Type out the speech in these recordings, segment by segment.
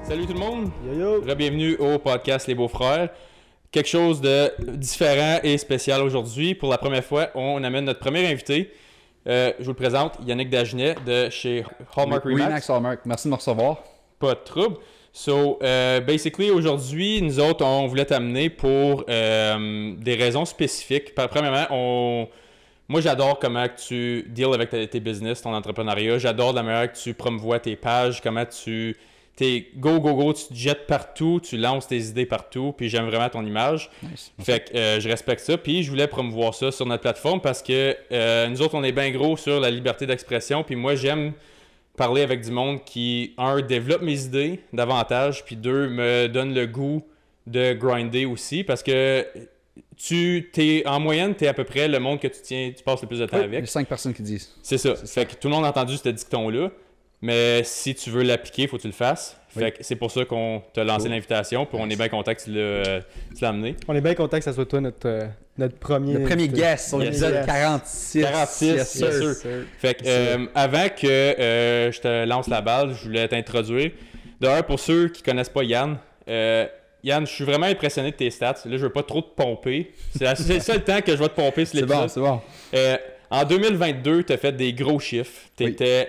Salut tout le monde! Yo yo! Bienvenue au podcast Les Beaux-Frères. Quelque chose de différent et spécial aujourd'hui. Pour la première fois, on amène notre premier invité. Je vous le présente, Yannick Dagenet de chez Hallmark Remax. Remax Hallmark, merci de me recevoir. Pas de trouble. So, basically, aujourd'hui, nous autres, on voulait t'amener pour des raisons spécifiques. Premièrement, moi, j'adore comment tu deals avec tes business, ton entrepreneuriat. J'adore la manière que tu promouvois tes pages, comment tu... T'es go, tu te jettes partout, tu lances tes idées partout, puis j'aime vraiment ton image. Nice. Fait que je respecte ça, puis je voulais promouvoir ça sur notre plateforme parce que nous autres, on est bien gros sur la liberté d'expression, puis moi, j'aime parler avec du monde qui, un, développe mes idées davantage, puis deux, me donne le goût de grinder aussi, parce que en moyenne, t'es à peu près le monde que tu passes le plus de temps avec. Il y a 5 personnes qui disent. C'est ça. Fait que tout le monde a entendu ce dicton-là. Mais si tu veux l'appliquer, il faut que tu le fasses. Fait que c'est pour ça qu'on t'a lancé l'invitation. Puis on est bien content que tu l'as amené. On est bien content que ça soit toi notre premier... Le premier guest sur l'épisode 46. 46, yes, sûr. Fait que avant que je te lance la balle, je voulais t'introduire. D'ailleurs, pour ceux qui connaissent pas Yann, Yann, je suis vraiment impressionné de tes stats. Là, je veux pas trop te pomper. C'est le seul temps que je vais te pomper sur l'épisode. C'est bon. En 2022, tu as fait des gros chiffres. Tu étais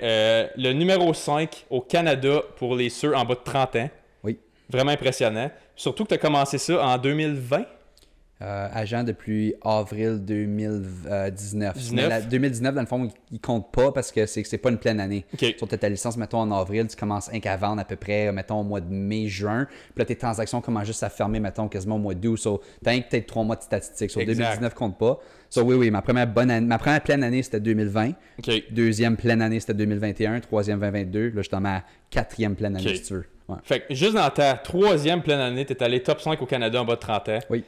le numéro 5 au Canada pour ceux en bas de 30 ans. Oui. Vraiment impressionnant. Surtout que tu as commencé ça en 2020. Agent depuis avril 2019. 2019, dans le fond, il compte pas parce que c'est pas une pleine année. Okay. Sur ta licence, mettons en avril, tu commences à vendre à peu près, mettons au mois de mai, juin. Puis là, tes transactions commencent juste à fermer, mettons quasiment au mois d'août. So, t'as peut-être 3 mois de statistiques. Sur 2019 compte pas. So, oui, ma première pleine année, c'était 2020. Okay. Deuxième pleine année, c'était 2021. Troisième, 2022. Là, je suis dans ma quatrième pleine année, si tu veux. Ouais. Fait que juste dans ta troisième pleine année, tu es allé top 5 au Canada en bas de 30 ans. Oui.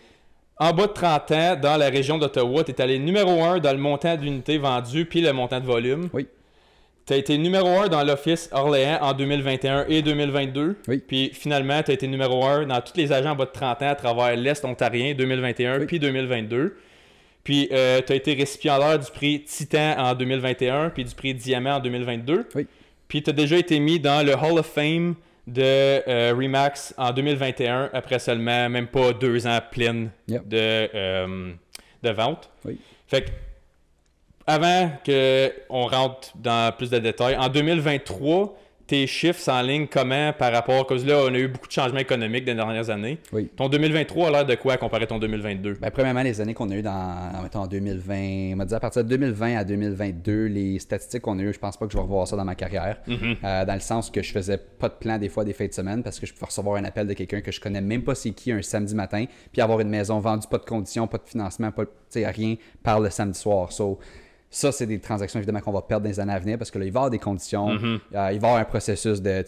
En bas de 30 ans, dans la région d'Ottawa, tu es allé numéro 1 dans le montant d'unités vendues puis le montant de volume. Oui. Tu as été numéro 1 dans l'Office Orléans en 2021 et 2022. Oui. Puis finalement, tu as été numéro 1 dans tous les agents en bas de 30 ans à travers l'Est ontarien 2021 puis 2022. Puis tu as été récipiendaire du prix Titan en 2021 puis du prix Diamant en 2022. Oui. Puis tu as déjà été mis dans le Hall of Fame de Remax en 2021 après seulement même pas 2 ans pleines de vente. Oui. Fait que avant qu'on rentre dans plus de détails, en 2023, tes chiffres s'enlignent comment par rapport, parce que là, on a eu beaucoup de changements économiques dans les dernières années. Oui. Ton 2023 a l'air de quoi comparé à ton 2022? Ben, premièrement, les années qu'on a eues en 2020, on m'a dit à partir de 2020 à 2022, les statistiques qu'on a eues, je pense pas que je vais revoir ça dans ma carrière. Dans le sens que je faisais pas de plan des fois des fins de semaine parce que je pouvais recevoir un appel de quelqu'un que je connais même pas c'est qui un samedi matin, puis avoir une maison vendue, pas de conditions, pas de financement, rien par le samedi soir. Ça, c'est des transactions évidemment qu'on va perdre dans les années à venir parce que là, il va y avoir des conditions, il va y avoir un processus de.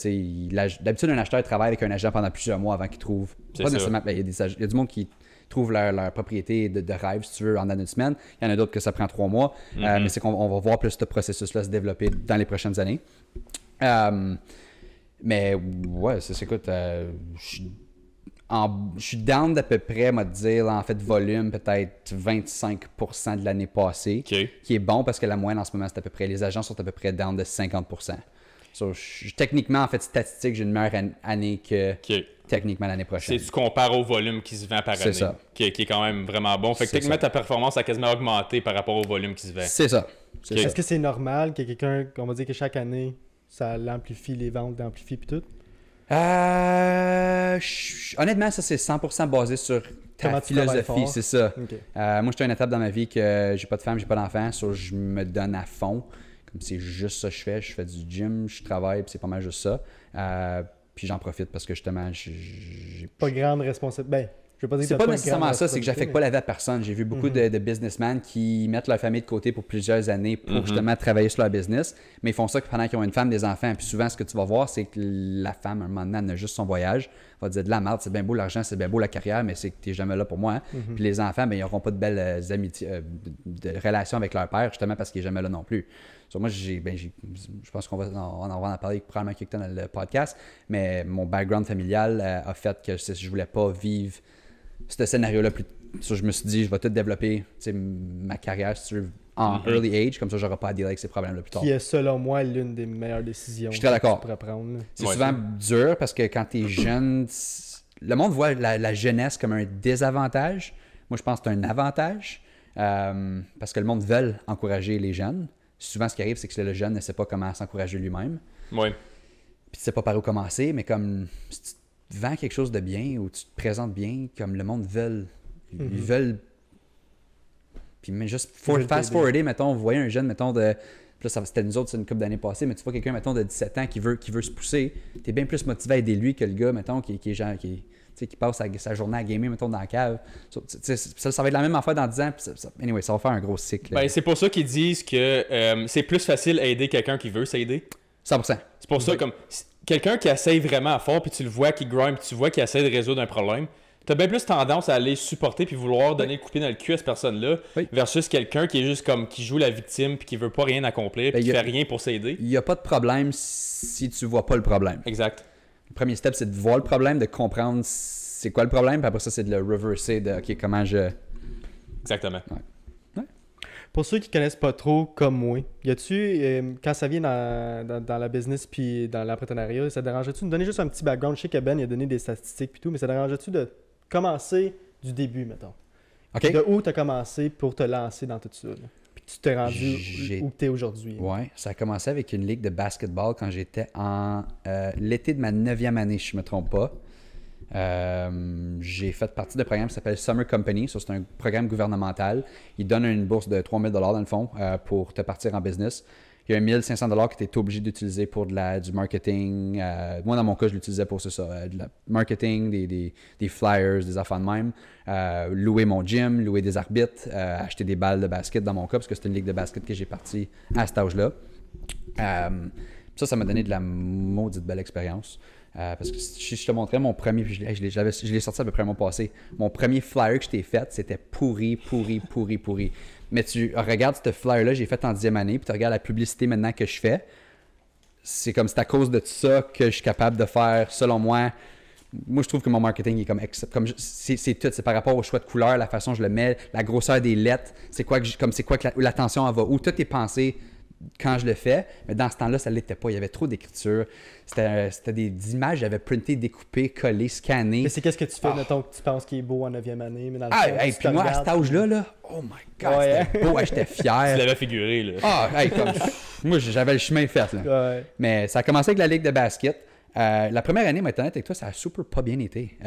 D'habitude, un acheteur travaille avec un agent pendant plusieurs mois avant qu'il trouve. Pas nécessairement. Il y a du monde qui trouve leur propriété de rêve, si tu veux, en une semaine. Il y en a d'autres que ça prend 3 mois. Mais c'est qu'on va voir plus ce processus-là se développer dans les prochaines années. Mais ouais, écoute, je suis down d'à peu près, on va te dire, en fait, volume, peut-être 25% de l'année passée, qui est bon parce que la moyenne en ce moment, c'est à peu près, les agents sont à peu près down de 50%. Techniquement, en fait, statistique, j'ai une meilleure année que techniquement l'année prochaine. Tu compares au volume qui se vend par année. C'est ça. Qui est quand même vraiment bon. Fait que techniquement, ta performance a quasiment augmenté par rapport au volume qui se vend. C'est ça. Est-ce que c'est normal que quelqu'un, on va dire que chaque année, ça l'amplifie, les ventes l'amplifient puis tout? Honnêtement, ça c'est 100% basé sur ta philosophie, c'est ça. Okay. Moi, je suis à une étape dans ma vie que j'ai pas de femme, j'ai pas d'enfant, je me donne à fond. Comme c'est juste ça que je fais du gym, je travaille, puis c'est pas mal juste ça. Puis j'en profite parce que justement, j'ai pas grande responsabilité. C'est pas nécessairement ça, c'est que j'affecte pas la vie à personne. J'ai vu beaucoup de businessmen qui mettent leur famille de côté pour plusieurs années pour justement travailler sur leur business, mais ils font ça pendant qu'ils ont une femme, des enfants. Puis souvent, ce que tu vas voir, c'est que la femme, à un moment donné, elle a juste son voyage. Elle va te dire de la merde, c'est bien beau l'argent, c'est bien beau la carrière, mais c'est que tu n'es jamais là pour moi. Puis les enfants, ben, ils n'auront pas de belles amitiés, de relations avec leur père, justement parce qu'il n'est jamais là non plus. Moi, je pense qu'on va en parler probablement quelque temps dans le podcast, mais mon background familial a fait que je voulais pas vivre ce scénario-là. Je me suis dit, je vais tout développer ma carrière, si tu veux, en early age, comme ça, j'aurai pas à dealer avec ces problèmes-là plus tard. Qui est, selon moi, l'une des meilleures décisions Je suis très d'accord. que tu pourrais prendre. Là. C'est souvent dur parce que quand tu es jeune, le monde voit la jeunesse comme un désavantage. Moi, je pense que c'est un avantage parce que le monde veut encourager les jeunes. Souvent, ce qui arrive, c'est que le jeune ne sait pas comment s'encourager lui-même. Oui. Puis tu sais pas par où commencer, mais comme si tu vends quelque chose de bien ou tu te présentes bien, comme le monde veut, ils veulent. Puis mais juste fast-forwarder, mettons, vous voyez un jeune, mettons, de. Puis là, c'était nous autres, c'est une couple d'années passées, mais tu vois quelqu'un, mettons, de 17 ans qui veut se pousser, tu es bien plus motivé à aider lui que le gars, mettons, qui passe sa journée à gamer, mettons, dans la cave. Ça va être la même affaire dans 10 ans, puis anyway, ça va faire un gros cycle. Ben, c'est pour ça qu'ils disent que c'est plus facile à aider quelqu'un qui veut s'aider. 100%. C'est pour ça, comme quelqu'un qui essaye vraiment fort, puis tu le vois qui grind, puis tu vois qu'il essaie de résoudre un problème, t'as bien plus tendance à aller supporter puis vouloir donner le coup de pied dans le cul à cette personne-là, versus quelqu'un qui est juste comme qui joue la victime puis qui veut pas rien accomplir, puis qui fait rien pour s'aider. Il n'y a pas de problème si tu vois pas le problème. Exact. Le premier step, c'est de voir le problème, de comprendre c'est quoi le problème, puis après ça, c'est de le reverser, de OK, comment je... Exactement. Ouais. Pour ceux qui connaissent pas trop comme moi, y a-tu, quand ça vient dans la business puis dans l'entrepreneuriat, ça dérangerait-tu de me donner juste un petit background? Je sais que Ben il a donné des statistiques puis tout, mais ça dérangerait-tu de commencer du début, mettons? OK. De où tu as commencé pour te lancer dans tout ça? Là? Puis tu t'es rendu où tu es aujourd'hui? Oui, ça a commencé avec une ligue de basketball quand j'étais en l'été de ma 9e année, si je ne me trompe pas. J'ai fait partie d'un programme qui s'appelle Summer Company. Ça, c'est un programme gouvernemental. Il donne une bourse de 3 000 dans le fond pour te partir en business. Il y a 1 500 que tu es obligé d'utiliser pour du marketing. Moi, dans mon cas, je l'utilisais pour ça. De la marketing, des flyers, des affaires de même. Louer mon gym, louer des arbitres, acheter des balles de basket dans mon cas, parce que c'était une ligue de basket que j'ai partie à cet âge-là. Ça m'a donné de la maudite belle expérience. Parce que si je te montrais mon premier, je l'ai sorti à peu près le mois passé, mon premier flyer que je t'ai fait, c'était pourri. Mais tu regardes ce flyer-là, j'ai fait en 10e année, puis tu regardes la publicité maintenant que je fais, c'est comme c'est à cause de ça que je suis capable de faire, selon moi. Moi, je trouve que mon marketing est c'est tout, c'est par rapport au choix de couleur, la façon dont je le mets, la grosseur des lettres, c'est quoi que l'attention elle va où, tout est pensé quand je le fais, mais dans ce temps-là, ça ne l'était pas. Il y avait trop d'écriture. C'était des images, j'avais printé, découpé, collé, scanné. Mais c'est qu'est-ce que tu fais, mettons, que tu penses qu'il est beau en 9e année, mais dans le fond, puis moi, à cet âge-là, oh my God, c'était beau, j'étais fier. Tu l'avais figuré, là. Moi, j'avais le chemin fait, là. Ouais. Mais ça a commencé avec la ligue de basket. La première année, maintenant, avec toi, ça a super pas bien été.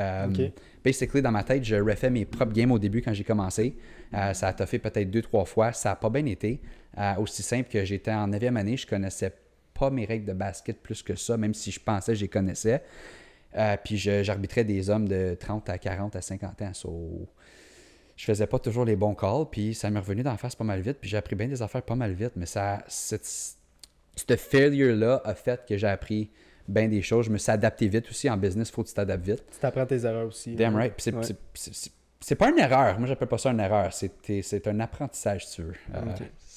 Basically, dans ma tête, je refais mes propres games au début quand j'ai commencé. Ça a toffé peut-être 2-3 fois. Ça n'a pas bien été. Aussi simple que j'étais en 9e année, je connaissais pas mes règles de basket plus que ça, même si je pensais que je les connaissais. Puis j'arbitrais des hommes de 30 à 40 à 50 ans. Je faisais pas toujours les bons calls, puis ça m'est revenu d'en face pas mal vite, puis j'ai appris bien des affaires pas mal vite. Mais cette failure-là a fait que j'ai appris bien des choses. Je me suis adapté vite aussi. En business, il faut que tu t'adaptes vite. Tu t'apprends tes erreurs aussi. Damn right. Puis c'est pas une erreur. Moi, j'appelle pas ça une erreur. C'est un apprentissage, si tu veux.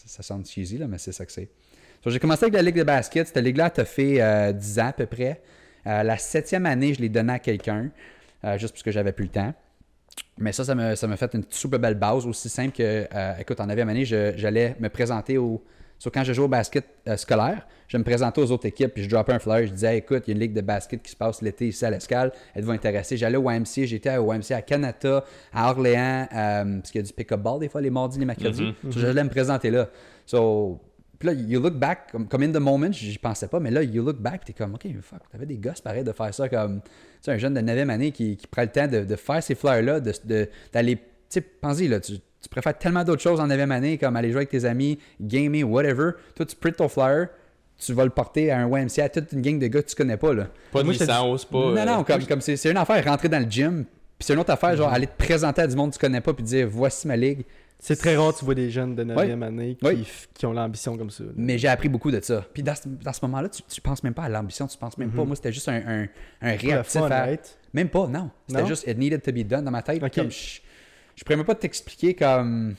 Ça sonne cheesy, là, mais c'est ça que c'est. J'ai commencé avec la ligue de basket. Cette ligue-là a fait 10 ans à peu près. La 7e année, je l'ai donnée à quelqu'un, juste parce que j'avais plus le temps. Mais ça m'a fait une super belle base, aussi simple que, écoute, en 9e année, j'allais me présenter quand je jouais au basket scolaire, je me présentais aux autres équipes, puis je droppais un flyer, je disais, hey, écoute, il y a une ligue de basket qui se passe l'été ici à l'Escale, êtes-vous intéressé? J'allais au YMCA, j'étais au YMCA à Canada, à Orléans, parce qu'il y a du pick-up ball des fois, les mardis, les mercredis. J'allais me présenter là. Puis là, you look back, comme in the moment, j'y pensais pas, mais là, you look back, t'es comme, OK, fuck, t'avais des gosses pareil de faire ça comme, tu sais, un jeune de 9e année qui prend le temps de faire ces flyers-là, d'aller, tu sais, pensez, là, tu préfères tellement d'autres choses en 9e année, comme aller jouer avec tes amis, gamer, whatever. Toi, tu printes ton flyer, tu vas le porter à un YMCA, à toute une gang de gars que tu connais pas, là. Pas de licence, pas... Non, comme c'est une affaire, rentrer dans le gym, puis c'est une autre affaire, genre, aller te présenter à du monde que tu connais pas, puis dire, voici ma ligue. C'est très rare, tu vois des jeunes de 9e année qui ont l'ambition comme ça. Là. Mais j'ai appris beaucoup de ça. Puis dans ce moment-là, tu penses même pas à l'ambition, tu penses même pas. Moi, c'était juste un réactif à... Même pas, non. C'était juste « it needed to be done » dans ma tête. Okay. Comme je pourrais même pas t'expliquer comme...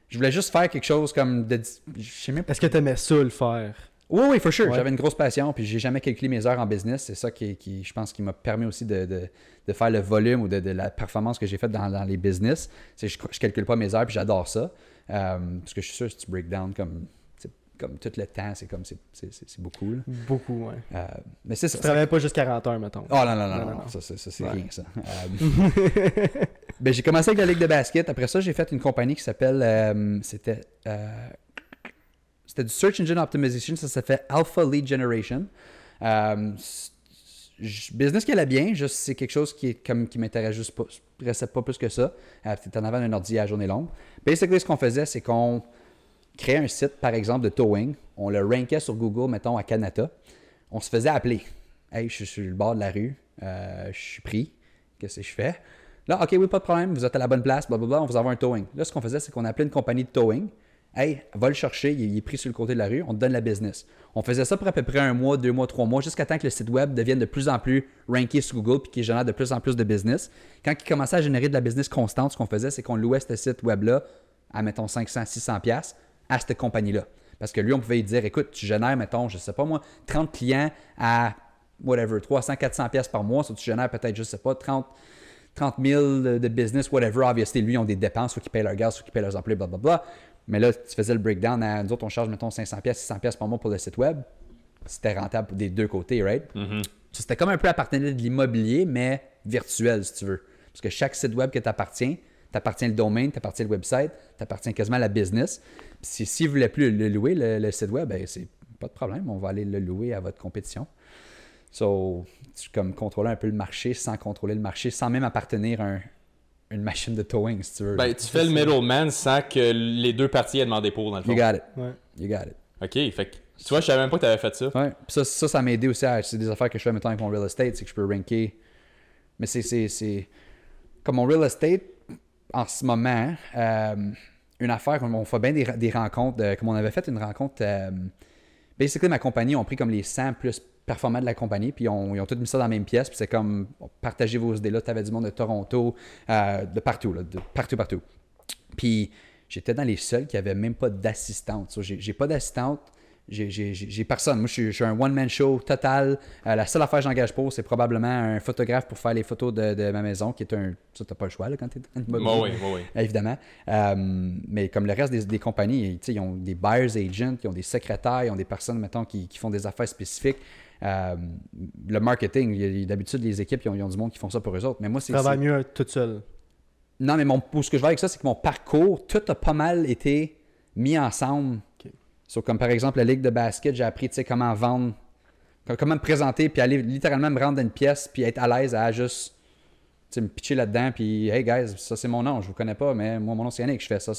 Je voulais juste faire quelque chose comme de... Je sais même pas... Est-ce que t'aimais ça le faire? Oui, for sure. Ouais. J'avais une grosse passion, puis j'ai jamais calculé mes heures en business. C'est ça qui je pense, qui m'a permis aussi de faire le volume ou de la performance que j'ai faite dans les business. C'est que je calcule pas mes heures, puis j'adore ça. Parce que je suis sûr que si tu break down comme tout le temps, c'est beaucoup. Là. Beaucoup, ouais. Mais c'est ça. Tu travaillais pas juste 40 heures, mettons. Oh non. Ça, c'est Ouais. rien, ça. Ben, j'ai commencé avec la ligue de basket. Après ça, j'ai fait une compagnie qui s'appelle... c'était du Search Engine Optimization. Ça s'appelle Alpha Lead Generation. Business qui allait bien. Juste, c'est quelque chose qui m'intéressait pas plus que ça. C'était en avant d'un ordi à journée longue. Basically, ce qu'on faisait, c'est qu'on créait un site, par exemple, de towing. On le rankait sur Google, mettons, à Canada. On se faisait appeler. « Hey, je suis sur le bord de la rue. Je suis pris. Qu'est-ce que je fais? » Là, OK, oui, pas de problème. Vous êtes à la bonne place. Blablabla, on vous envoie un towing. Là, ce qu'on faisait, c'est qu'on appelait une compagnie de towing. « Hey, va le chercher. Il est pris sur le côté de la rue. On te donne la business. » On faisait ça pour à peu près 1 mois, 2 mois, 3 mois, jusqu'à temps que le site web devienne de plus en plus ranké sur Google puis qu'il génère de plus en plus de business. Quand il commençait à générer de la business constante, ce qu'on faisait, c'est qu'on louait ce site web-là à, mettons, 500, 600$ à cette compagnie-là. Parce que lui, on pouvait lui dire, écoute, tu génères, mettons, je sais pas moi, 30 clients à, whatever, 300, 400$ par mois. So, tu génères peut-être, je sais pas, 30 000 de business, whatever. Obviously, lui, ils ont des dépenses, faut qu'ils payent leur gaz, faut qu'ils payent leurs employés, blablabla. Mais là, tu faisais le breakdown. Nous autres, on charge, mettons, 500$, 600$ par mois pour le site web. C'était rentable des deux côtés, right? Mm-hmm. So, c'était comme un peu appartenir de l'immobilier, mais virtuel, si tu veux. Parce que chaque site web que t'appartient le domaine, t'appartient le website, t'appartient quasiment à la business. Puis s'ils ne voulaient plus le louer, le site web, ben, c'est pas de problème. On va aller le louer à votre compétition. So, tu comme contrôler un peu le marché sans contrôler le marché, sans même appartenir à une machine de towing, si tu veux. Ben, tu fais le middleman sans que les deux parties aient demandé pour, dans le fond. You got it. Ouais. You got it. OK, fait que, tu vois, je savais même pas que tu avais fait ça. Ouais. Puis ça m'a aidé aussi c'est des affaires que je fais, mettons, avec mon real estate, c'est que je peux ranker. Mais c'est... Comme mon real estate, en ce moment, une affaire, on fait bien des rencontres, comme on avait fait une rencontre... basically, ma compagnie, ont pris comme les 100 plus performants de la compagnie, puis ils ont tous mis ça dans la même pièce, puis c'est comme, partagez vos idées là. Tu avais du monde de Toronto, de partout, là, de partout. Puis j'étais dans les seuls qui n'avaient même pas d'assistante. So, j'ai pas d'assistante, j'ai personne. Moi, je suis un one-man show total. La seule affaire que j'engage pour, c'est probablement un photographe pour faire les photos de ma maison, qui est un... Ça, t'as pas le choix là, quand t'es dans l'immobilier. Oui. Évidemment. Mais comme le reste des compagnies, ils ont des buyers agents, ils ont des secrétaires, ils ont des personnes, mettons, qui font des affaires spécifiques. Le marketing, d'habitude, les équipes, ils ont du monde qui font ça pour eux autres. Mais moi, Tu travailles mieux tout seul. Non, mais ce que je veux avec ça, c'est que mon parcours, tout a pas mal été mis ensemble. Okay. So, comme par exemple, la ligue de basket, j'ai appris comment vendre, comment me présenter, puis aller littéralement me rendre dans une pièce, puis être à l'aise à juste me pitcher là-dedans, puis hey guys, ça c'est mon nom, je vous connais pas, mais moi, mon nom c'est Yannick, je fais ça.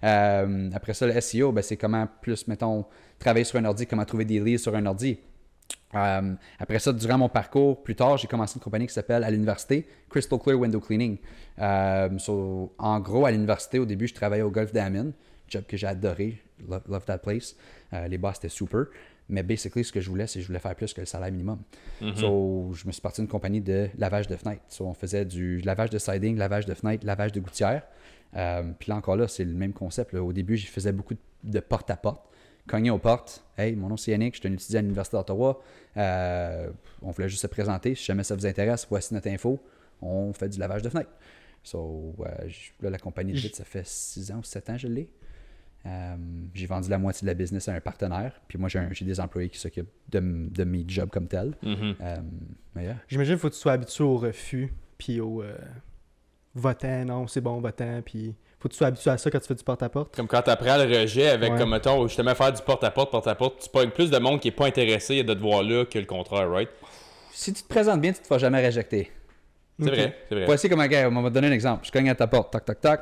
Après ça, le SEO, ben, c'est comment plus, mettons, travailler sur un ordi, comment trouver des leads sur un ordi. Après ça, durant mon parcours, plus tard, j'ai commencé une compagnie qui s'appelle à l'université Crystal Clear Window Cleaning. En gros, à l'université, au début, je travaillais au Golfe d'Amine, job que j'ai adoré, love that place. Les boss étaient super. Mais basically, ce que je voulais, c'est que je voulais faire plus que le salaire minimum. Mm-hmm. So, je me suis parti d'une compagnie de lavage de fenêtres. So, on faisait du lavage de siding, lavage de fenêtres, lavage de gouttières. Puis là, encore là, c'est le même concept. Là. Au début, je faisais beaucoup de porte-à-porte. Cogner aux portes. Hey, mon nom c'est Yannick, je suis un étudiant à l'Université d'Ottawa. On voulait juste se présenter. Si jamais ça vous intéresse, voici notre info. On fait du lavage de fenêtres. So, là, la compagnie de vite, ça fait 6 ans ou 7 ans que je l'ai. J'ai vendu la moitié de la business à un partenaire. Puis moi, j'ai des employés qui s'occupent de mes jobs comme tel. Mm-hmm. Mais yeah. J'imagine qu'il faut que tu sois habitué au refus, puis au votant, non, c'est bon, votant, puis faut que tu sois habitué à ça quand tu fais du porte-à-porte. Comme quand tu apprends le rejet avec, Ouais. comme mettons, justement faire du porte-à-porte, tu pognes plus de monde qui n'est pas intéressé de te voir là que le contraire, right? Si tu te présentes bien, tu ne te feras jamais réjecter. C'est Ok. vrai, c'est vrai. Voici comme un gars, on va te donner un exemple. Je cogne à ta porte, toc, toc, toc.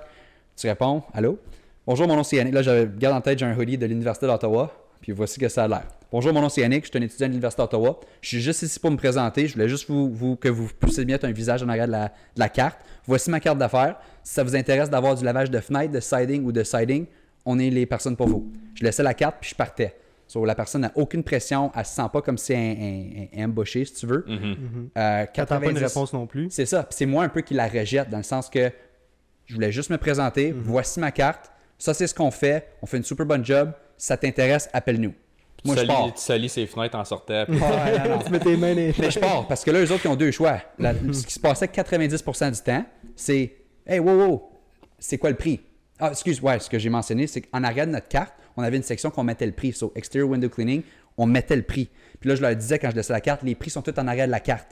Tu réponds, allô? Bonjour, mon nom c'est Yannick. Là, garde en tête, j'ai un hoodie de l'Université d'Ottawa. Puis voici que ça a l'air. Bonjour, mon nom c'est Yannick. Je suis un étudiant de l'Université d'Ottawa. Je suis juste ici pour me présenter. Je voulais juste que vous puissiez mettre un visage en arrière de la carte. Voici ma carte d'affaires. Si ça vous intéresse d'avoir du lavage de fenêtres, de siding ou de siding, on est les personnes pour vous. Je laissais la carte puis je partais. So, la personne n'a aucune pression. Elle ne se sent pas comme si un embauché, si tu veux. Mm-hmm. T'attends pas une 90 réponse non plus. C'est ça. Puis c'est moi un peu qui la rejette dans le sens que je voulais juste me présenter. Voici ma carte. Ça, c'est ce qu'on fait. On fait une super bonne job. Si ça t'intéresse, appelle-nous. Puis Moi, je pars. Tu salis ses fenêtres en sortant. Puis... Ouais, non. Tu mets tes mains dans les... Mais je pars parce que là, eux autres, ils ont deux choix. Ce qui se passait 90% du temps, c'est hey, wow, c'est quoi le prix? Ah, ce que j'ai mentionné, c'est qu'en arrière de notre carte, on avait une section qu'on mettait le prix. So, Exterior Window Cleaning, on mettait le prix. Puis là, je leur disais quand je laissais la carte, les prix sont tous en arrière de la carte.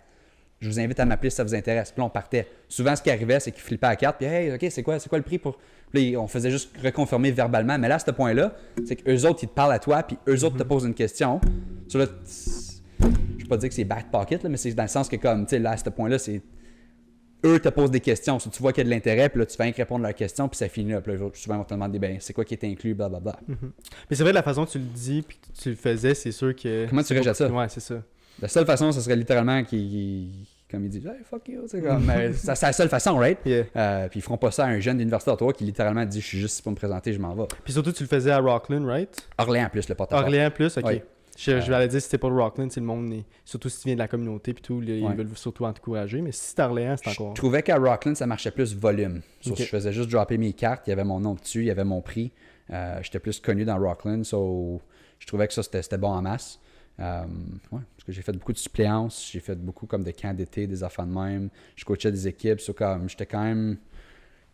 Je vous invite à m'appeler si ça vous intéresse. Puis là, on partait. Souvent, ce qui arrivait, c'est qu'ils flippaient la carte. Puis, hey, OK, c'est quoi le prix pour. Puis là, on faisait juste reconfirmer verbalement. Mais là, à ce point-là, c'est qu'eux autres, ils te parlent à toi, puis eux autres te posent une question. So, là, je ne vais pas dire que c'est back pocket, là, mais c'est dans le sens que, comme, tu sais, là, à ce point-là, c'est. Eux te posent des questions. So, tu vois qu'il y a de l'intérêt, puis là, tu fais rien que répondre à leurs questions, puis ça finit là. Puis là, souvent, ils vont te demander, ben, c'est quoi qui est inclus, blablabla. Mais c'est vrai, la façon dont tu le dis, puis que tu le faisais, c'est sûr que. Comment tu réagis à ça? Ouais, c'est ça. La seule façon, ce serait littéralement comme ils disent, hey, fuck you, c'est comme, c'est la seule façon, right? Yeah. Puis ils feront pas ça à un jeune d'université d'Ottawa qui littéralement dit, je suis juste pour me présenter, je m'en vais. Puis surtout, tu le faisais à Rockland, right? Orléans plus le porte-à-porte. Orléans plus, ok. Oui. Je vais aller dire si c'était pas Rockland, c'est le monde, surtout si tu viens de la communauté, puis tout, ils Ouais. veulent surtout encourager. Mais si c'est Orléans, c'est encore. Je trouvais qu'à Rockland, ça marchait plus volume. Ok. Je faisais juste dropper mes cartes, il y avait mon nom dessus, il y avait mon prix. J'étais plus connu dans Rockland, so je trouvais que ça, c'était bon en masse. Parce que j'ai fait beaucoup de suppléances, j'ai fait beaucoup comme de camps d'été, des affaires de même. Je coachais des équipes, comme j'étais quand même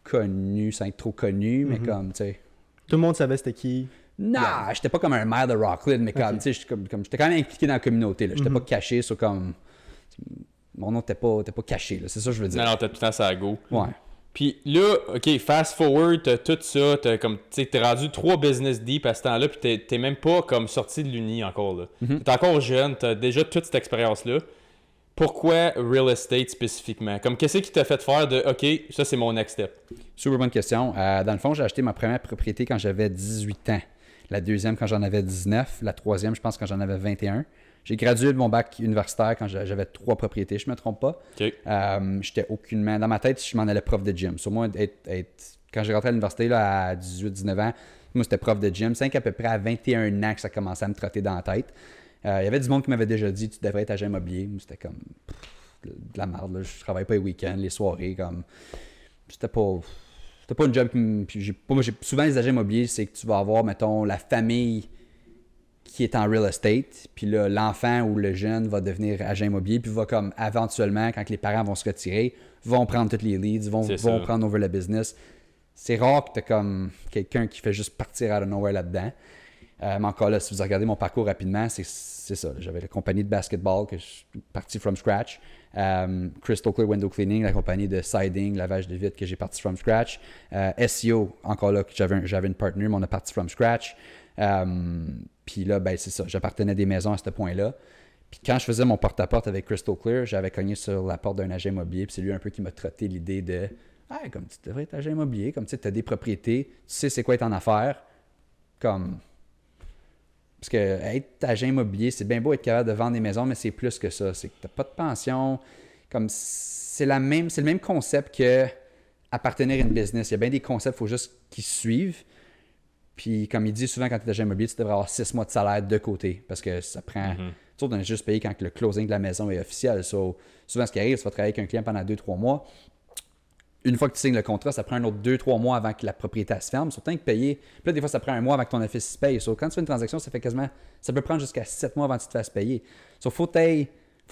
connu, sans être trop connu, mais comme, tu sais. Tout le monde savait c'était qui. Non, j'étais pas comme un maire de Rockland, mais comme, tu sais, j'étais quand même impliqué dans la communauté. Là. J'étais pas caché, comme. Mon nom t'es pas caché, là. C'est ça que je veux dire. Non, t'as tout le temps ça à go. Ouais. Puis là, OK, fast forward, t'as tout ça, t'es rendu 3 business deep à ce temps-là, puis t'es même pas comme sorti de l'uni encore, là. T'es encore jeune, t'as déjà toute cette expérience-là. Pourquoi real estate spécifiquement? Comme, qu'est-ce qui t'a fait faire de, OK, ça c'est mon next step? Super bonne question. Dans le fond, j'ai acheté ma première propriété quand j'avais 18 ans. La deuxième quand j'en avais 19. La troisième, je pense, quand j'en avais 21. J'ai gradué de mon bac universitaire quand j'avais 3 propriétés, je me trompe pas. OK. J'étais aucunement... Dans ma tête, je m'en allais prof de gym. Sur moi, quand j'ai rentré à l'université là, à 18-19 ans, moi, c'était prof de gym. C'est qu'à peu près à 21 ans que ça commençait à me trotter dans la tête. Il y avait du monde qui m'avait déjà dit « Tu devrais être agent immobilier ». Moi, c'était comme de la merde. Là. Je travaillais pas les week-ends, les soirées. Comme c'était pas une job qui me... Moi, souvent, les agents immobiliers, c'est que tu vas avoir, mettons, la famille qui est en real estate, puis là, l'enfant ou le jeune va devenir agent immobilier, puis va comme, éventuellement, quand les parents vont se retirer, vont prendre tous les leads, vont prendre over le business. C'est rare que tu as comme quelqu'un qui fait juste partir out of nowhere là-dedans. Mais encore là, si vous regardez mon parcours rapidement, c'est ça. J'avais la compagnie de basketball que je suis parti from scratch. Crystal Clear Window Cleaning, la compagnie de siding, lavage de vitres que j'ai parti from scratch. SEO, encore là, j'avais une partner, mais on a parti from scratch. Puis là, ben c'est ça. J'appartenais à des maisons à ce point-là. Puis quand je faisais mon porte-à-porte avec Crystal Clear, j'avais cogné sur la porte d'un agent immobilier. Puis c'est lui un peu qui m'a trotté l'idée de hey, comme tu devrais être agent immobilier, comme tu sais, tu as des propriétés, tu sais c'est quoi être en affaires. Comme. Parce que être agent immobilier, c'est bien beau être capable de vendre des maisons, mais c'est plus que ça. C'est que tu n'as pas de pension. Comme c'est le même concept que appartenir à une business. Il y a bien des concepts, il faut juste qu'ils suivent. Puis comme il dit souvent quand tu es agent immobilier, tu devrais avoir 6 mois de salaire de côté. Parce que ça prend. Tu sais, on est juste payé quand le closing de la maison est officiel. So, souvent, ce qui arrive, tu vas travailler avec un client pendant 2-3 mois. Une fois que tu signes le contrat, ça prend un autre 2-3 mois avant que la propriété se ferme. Surtout que payer. Puis là, des fois, ça prend un mois avant que ton office se paye. So, quand tu fais une transaction, ça peut prendre jusqu'à 7 mois avant que tu te fasses payer. So, faut que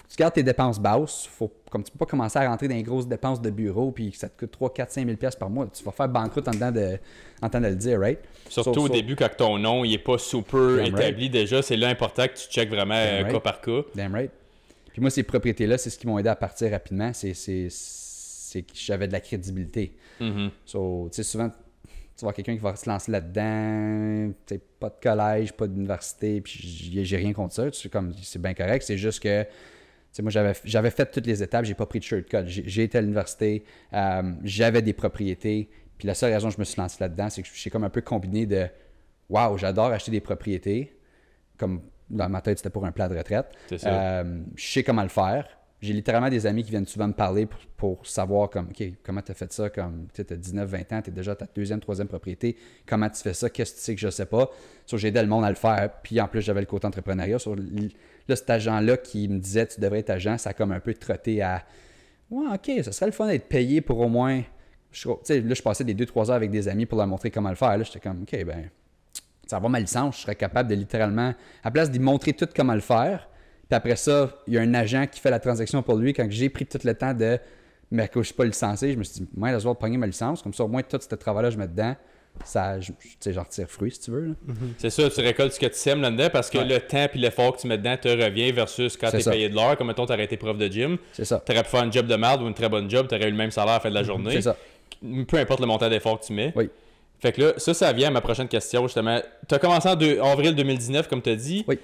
tu gardes tes dépenses basses. Comme tu ne peux pas commencer à rentrer dans les grosses dépenses de bureau puis que ça te coûte 3, 4, 5 000 $ par mois. Tu vas faire banqueroute en temps de le dire, right? Surtout au début, quand ton nom n'est pas super établi right. déjà, c'est là important que tu checkes vraiment cas par cas. Damn right. Puis moi, ces propriétés-là, c'est ce qui m'ont aidé à partir rapidement. C'est que j'avais de la crédibilité. So, tu sais, souvent, tu vois quelqu'un qui va se lancer là-dedans, tu sais, pas de collège, pas d'université, puis j'ai rien contre ça. C'est bien correct. C'est juste que, tu sais, moi, j'avais fait toutes les étapes, j'ai pas pris de shortcut. J'ai été à l'université, j'avais des propriétés, puis la seule raison que je me suis lancé là-dedans, c'est que j'ai comme un peu combiné de « Wow, j'adore acheter des propriétés », comme dans ma tête, c'était pour un plan de retraite. C'est ça. Je sais comment le faire. J'ai littéralement des amis qui viennent souvent me parler pour savoir comme, OK, comment tu as fait ça, comme tu as 19-20 ans, tu es déjà à ta 2e, 3e propriété, comment tu fais ça, qu'est-ce que tu sais que je sais pas. J'ai aidé le monde à le faire, puis en plus j'avais le côté entrepreneuriat. Là, cet agent-là qui me disait tu devrais être agent, ça a comme un peu trotté à ouais, OK, ça serait le fun d'être payé pour au moins. Là, je passais des 2-3 heures avec des amis pour leur montrer comment le faire. Là, j'étais comme OK, ben avoir ma licence, je serais capable de littéralement, à place d'y montrer tout comment le faire, puis après ça, il y a un agent qui fait la transaction pour lui. Quand j'ai pris tout le temps mais que je suis pas licencié, je me suis dit, moi, je vais pogner ma licence, comme ça, au moins, tout ce travail-là, je mets dedans. Ça, j'en retire fruit, si tu veux. C'est ça, tu récoltes ce que tu sèmes là-dedans parce que le temps et l'effort que tu mets dedans te revient versus quand tu es payé de l'heure. Comme mettons, tu aurais été prof de gym. C'est ça. Tu aurais pu faire un job de merde ou une très bonne job, tu aurais eu le même salaire à la fin de la journée. C'est ça. Peu importe le montant d'effort que tu mets. Oui. Fait que là, ça vient à ma prochaine question, justement. Tu as commencé en avril 2019, comme tu as dit. Oui.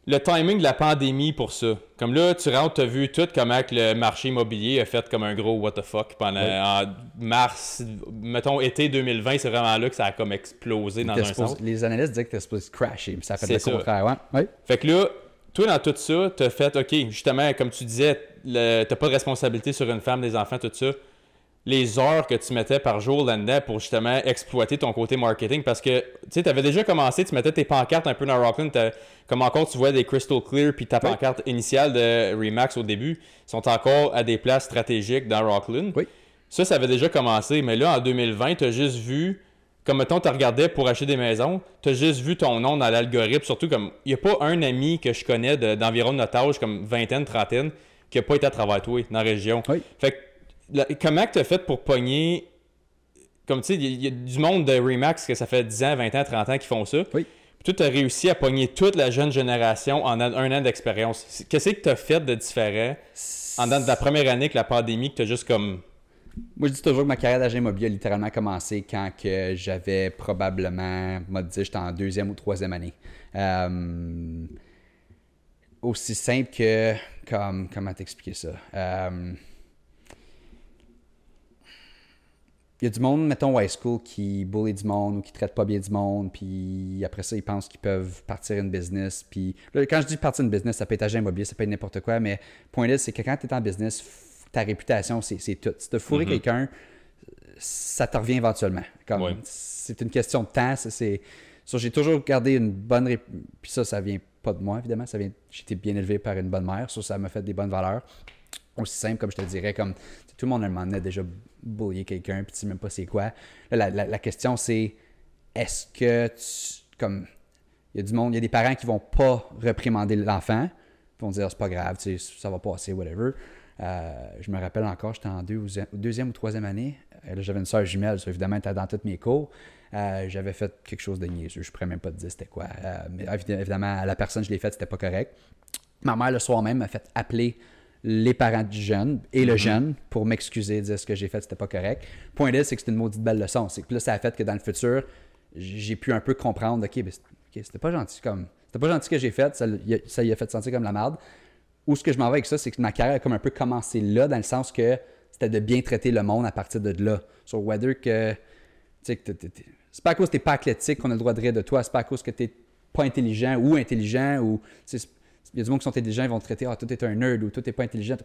Le timing de la pandémie pour ça. Comme là, tu rentres, tu as vu tout comment que le marché immobilier a fait comme un gros what the fuck pendant en mars, mettons été 2020, c'est vraiment là que ça a comme explosé dans un sens. Les analystes disaient que t'es supposé crasher, mais ça a fait le C'est contraire. Ouais. Oui. Fait que là, toi dans tout ça, tu as fait, OK, justement, comme tu disais, t'as pas de responsabilité sur une femme, des enfants, tout ça. Les heures que tu mettais par jour là-dedans pour justement exploiter ton côté marketing parce que tu sais, tu avais déjà commencé, tu mettais tes pancartes un peu dans Rockland, comme encore tu vois des Crystal Clear puis ta pancarte initiale de Remax au début sont encore à des places stratégiques dans Rockland. Oui. Ça avait déjà commencé, mais là en 2020, tu as juste vu, comme mettons, tu regardais pour acheter des maisons, tu as juste vu ton nom dans l'algorithme, surtout comme il n'y a pas un ami que je connais d'environ de notre âge, comme vingtaine, trentaine, qui n'a pas été à travers toi dans la région. Oui. Fait que comment tu as fait pour pogner. Comme tu sais, il y a du monde de Remax que ça fait 10 ans, 20 ans, 30 ans qui font ça. Oui. Puis toi, tu as réussi à pogner toute la jeune génération en un an d'expérience. Qu'est-ce que tu as fait de différent en dans la première année que la pandémie, que tu as juste comme. Moi, je dis toujours que ma carrière d'agent immobilier a littéralement commencé quand que j'avais probablement, on m'a dit, j'étais en 2e ou 3e année. Aussi simple que. Comment t'expliquer ça? Il y a du monde, mettons, high school, qui bully du monde ou qui traite pas bien du monde, puis après ça, ils pensent qu'ils peuvent partir une business. Puis là, quand je dis partir une business, ça peut être agent immobilier, ça peut être n'importe quoi, mais point là, c'est que quand tu es en business, ta réputation, c'est tout. Si tu as fourré quelqu'un, ça te revient éventuellement. C'est une question de temps. J'ai toujours gardé une bonne puis ça vient pas de moi, évidemment. J'ai été bien élevé par une bonne mère, ça m'a fait des bonnes valeurs. Aussi simple, comme je te dirais, comme tout le monde à un moment donné a déjà bullié quelqu'un, puis tu sais même pas c'est quoi. Là, la question, c'est est-ce que comme il y a du monde, il y a des parents qui vont pas réprimander l'enfant, qui vont dire c'est pas grave, tu sais, ça va passer, whatever. Je me rappelle encore, j'étais en 2e ou 3e année. Là, j'avais une soeur jumelle, ça évidemment était dans tous mes cours. J'avais fait quelque chose de niaiseux, je pourrais même pas te dire c'était quoi. Mais évidemment, à la personne je l'ai fait, c'était pas correct. Ma mère, le soir même, m'a fait appeler les parents du jeune et le jeune pour m'excuser, dire ce que j'ai fait, c'était pas correct. Point là, c'est que c'était une maudite belle leçon. C'est que là, ça a fait que dans le futur, j'ai pu un peu comprendre, OK, c'était pas gentil c'était pas gentil ce que j'ai fait, ça y a fait sentir comme la merde. Où ce que je m'en vais avec ça, c'est que ma carrière a comme un peu commencé là, dans le sens que c'était de bien traiter le monde à partir de là. Sur whether que, tu sais, c'est pas à cause que t'es pas athlétique qu'on a le droit de rire de toi, c'est pas à cause que t'es pas intelligent ou il y a du monde qui sont intelligents, ils vont te traiter « Ah, toi, t'es un nerd » ou « Toi, t'es pas intelligent ».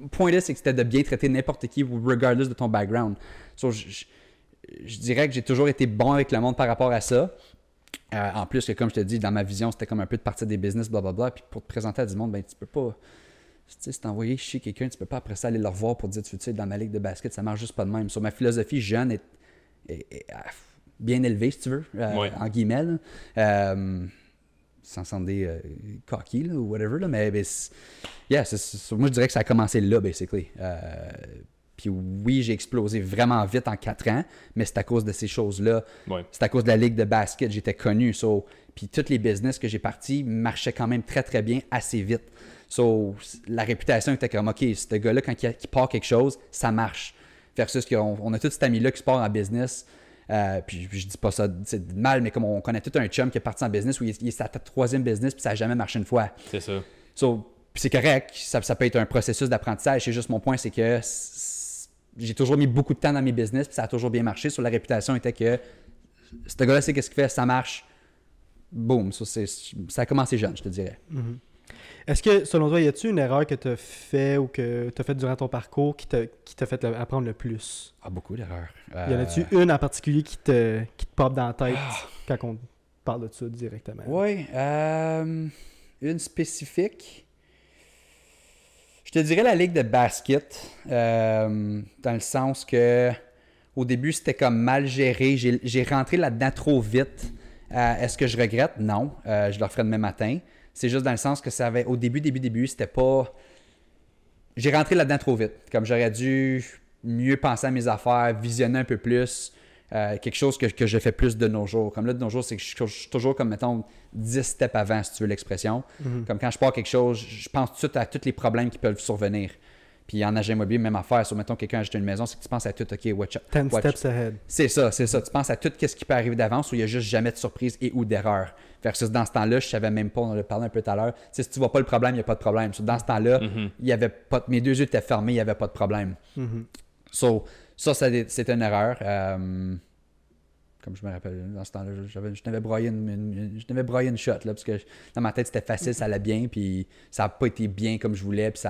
Le point là, c'est que c'était de bien traiter n'importe qui, regardless de ton background. Je dirais que j'ai toujours été bon avec le monde par rapport à ça. En plus que, comme je te dis, dans ma vision, c'était comme un peu de partir des business, blablabla. Puis pour te présenter à du monde, ben tu peux pas... Tu sais, si t'envoyer chez quelqu'un, tu peux pas après ça aller le revoir pour dire « Tu veux être dans ma ligue de basket », ça marche juste pas de même. Sur ma philosophie jeune est bien élevée, si tu veux, en guillemets. Sans sonder cocky là, ou whatever, là, mais moi je dirais que ça a commencé là, basically. Puis oui, j'ai explosé vraiment vite en 4 ans, mais c'est à cause de ces choses-là. Ouais. C'est à cause de la ligue de basket, j'étais connu. Puis tous les business que j'ai partis marchaient quand même très très bien assez vite. La réputation était comme, OK, ce gars-là, quand il part quelque chose, ça marche. Versus qu'on a tout cet ami-là qui se part en business. Puis je dis pas ça, c'est mal, mais comme on connaît tout un chum qui est parti en business où il est sa 3e business puis ça n'a jamais marché une fois. C'est ça. Puis c'est correct, ça peut être un processus d'apprentissage. C'est juste mon point, c'est que j'ai toujours mis beaucoup de temps dans mes business puis ça a toujours bien marché. Sur la réputation était que ce gars-là sait qu'est-ce qu'il fait, ça marche. Boum, ça a commencé jeune, je te dirais. Mm-hmm. Est-ce que, selon toi, y a-t-il une erreur que tu as fait ou que tu as fait durant ton parcours qui t'a fait apprendre le plus? Ah, beaucoup d'erreurs. Y en a-tu une en particulier qui te pop dans la tête quand on parle de ça directement? Oui. Une spécifique. Je te dirais la ligue de basket, dans le sens que au début, c'était comme mal géré. J'ai rentré là-dedans trop vite. Est-ce que je regrette? Non. Je le referai demain matin. C'est juste dans le sens que ça avait, au début, c'était pas... J'ai rentré là-dedans trop vite. Comme j'aurais dû mieux penser à mes affaires, visionner un peu plus. Quelque chose que je fais plus de nos jours. Comme là, de nos jours, c'est que je suis toujours comme, mettons, 10 steps avant, si tu veux l'expression. Comme quand je pars quelque chose, je pense tout de suite à tous les problèmes qui peuvent survenir. Puis en agent immobilier, même affaire. Sur, mettons, quelqu'un a acheté une maison, c'est que tu penses à tout, OK, watch 10 steps ahead. C'est ça. Tu penses à tout ce qui peut arriver d'avance où il n'y a juste jamais de surprise et ou d'erreur. Versus dans ce temps-là, je savais même pas, on en a parlé un peu tout à l'heure. Si tu vois pas le problème, il n'y a pas de problème. Dans ce temps-là, il y avait pas, mes deux yeux étaient fermés, il n'y avait pas de problème. So, ça, c'était une erreur. Comme je me rappelle, dans ce temps-là, je n'avais broyé une shot, là, parce que dans ma tête, c'était facile, ça allait bien, puis ça n'a pas été bien comme je voulais. Puis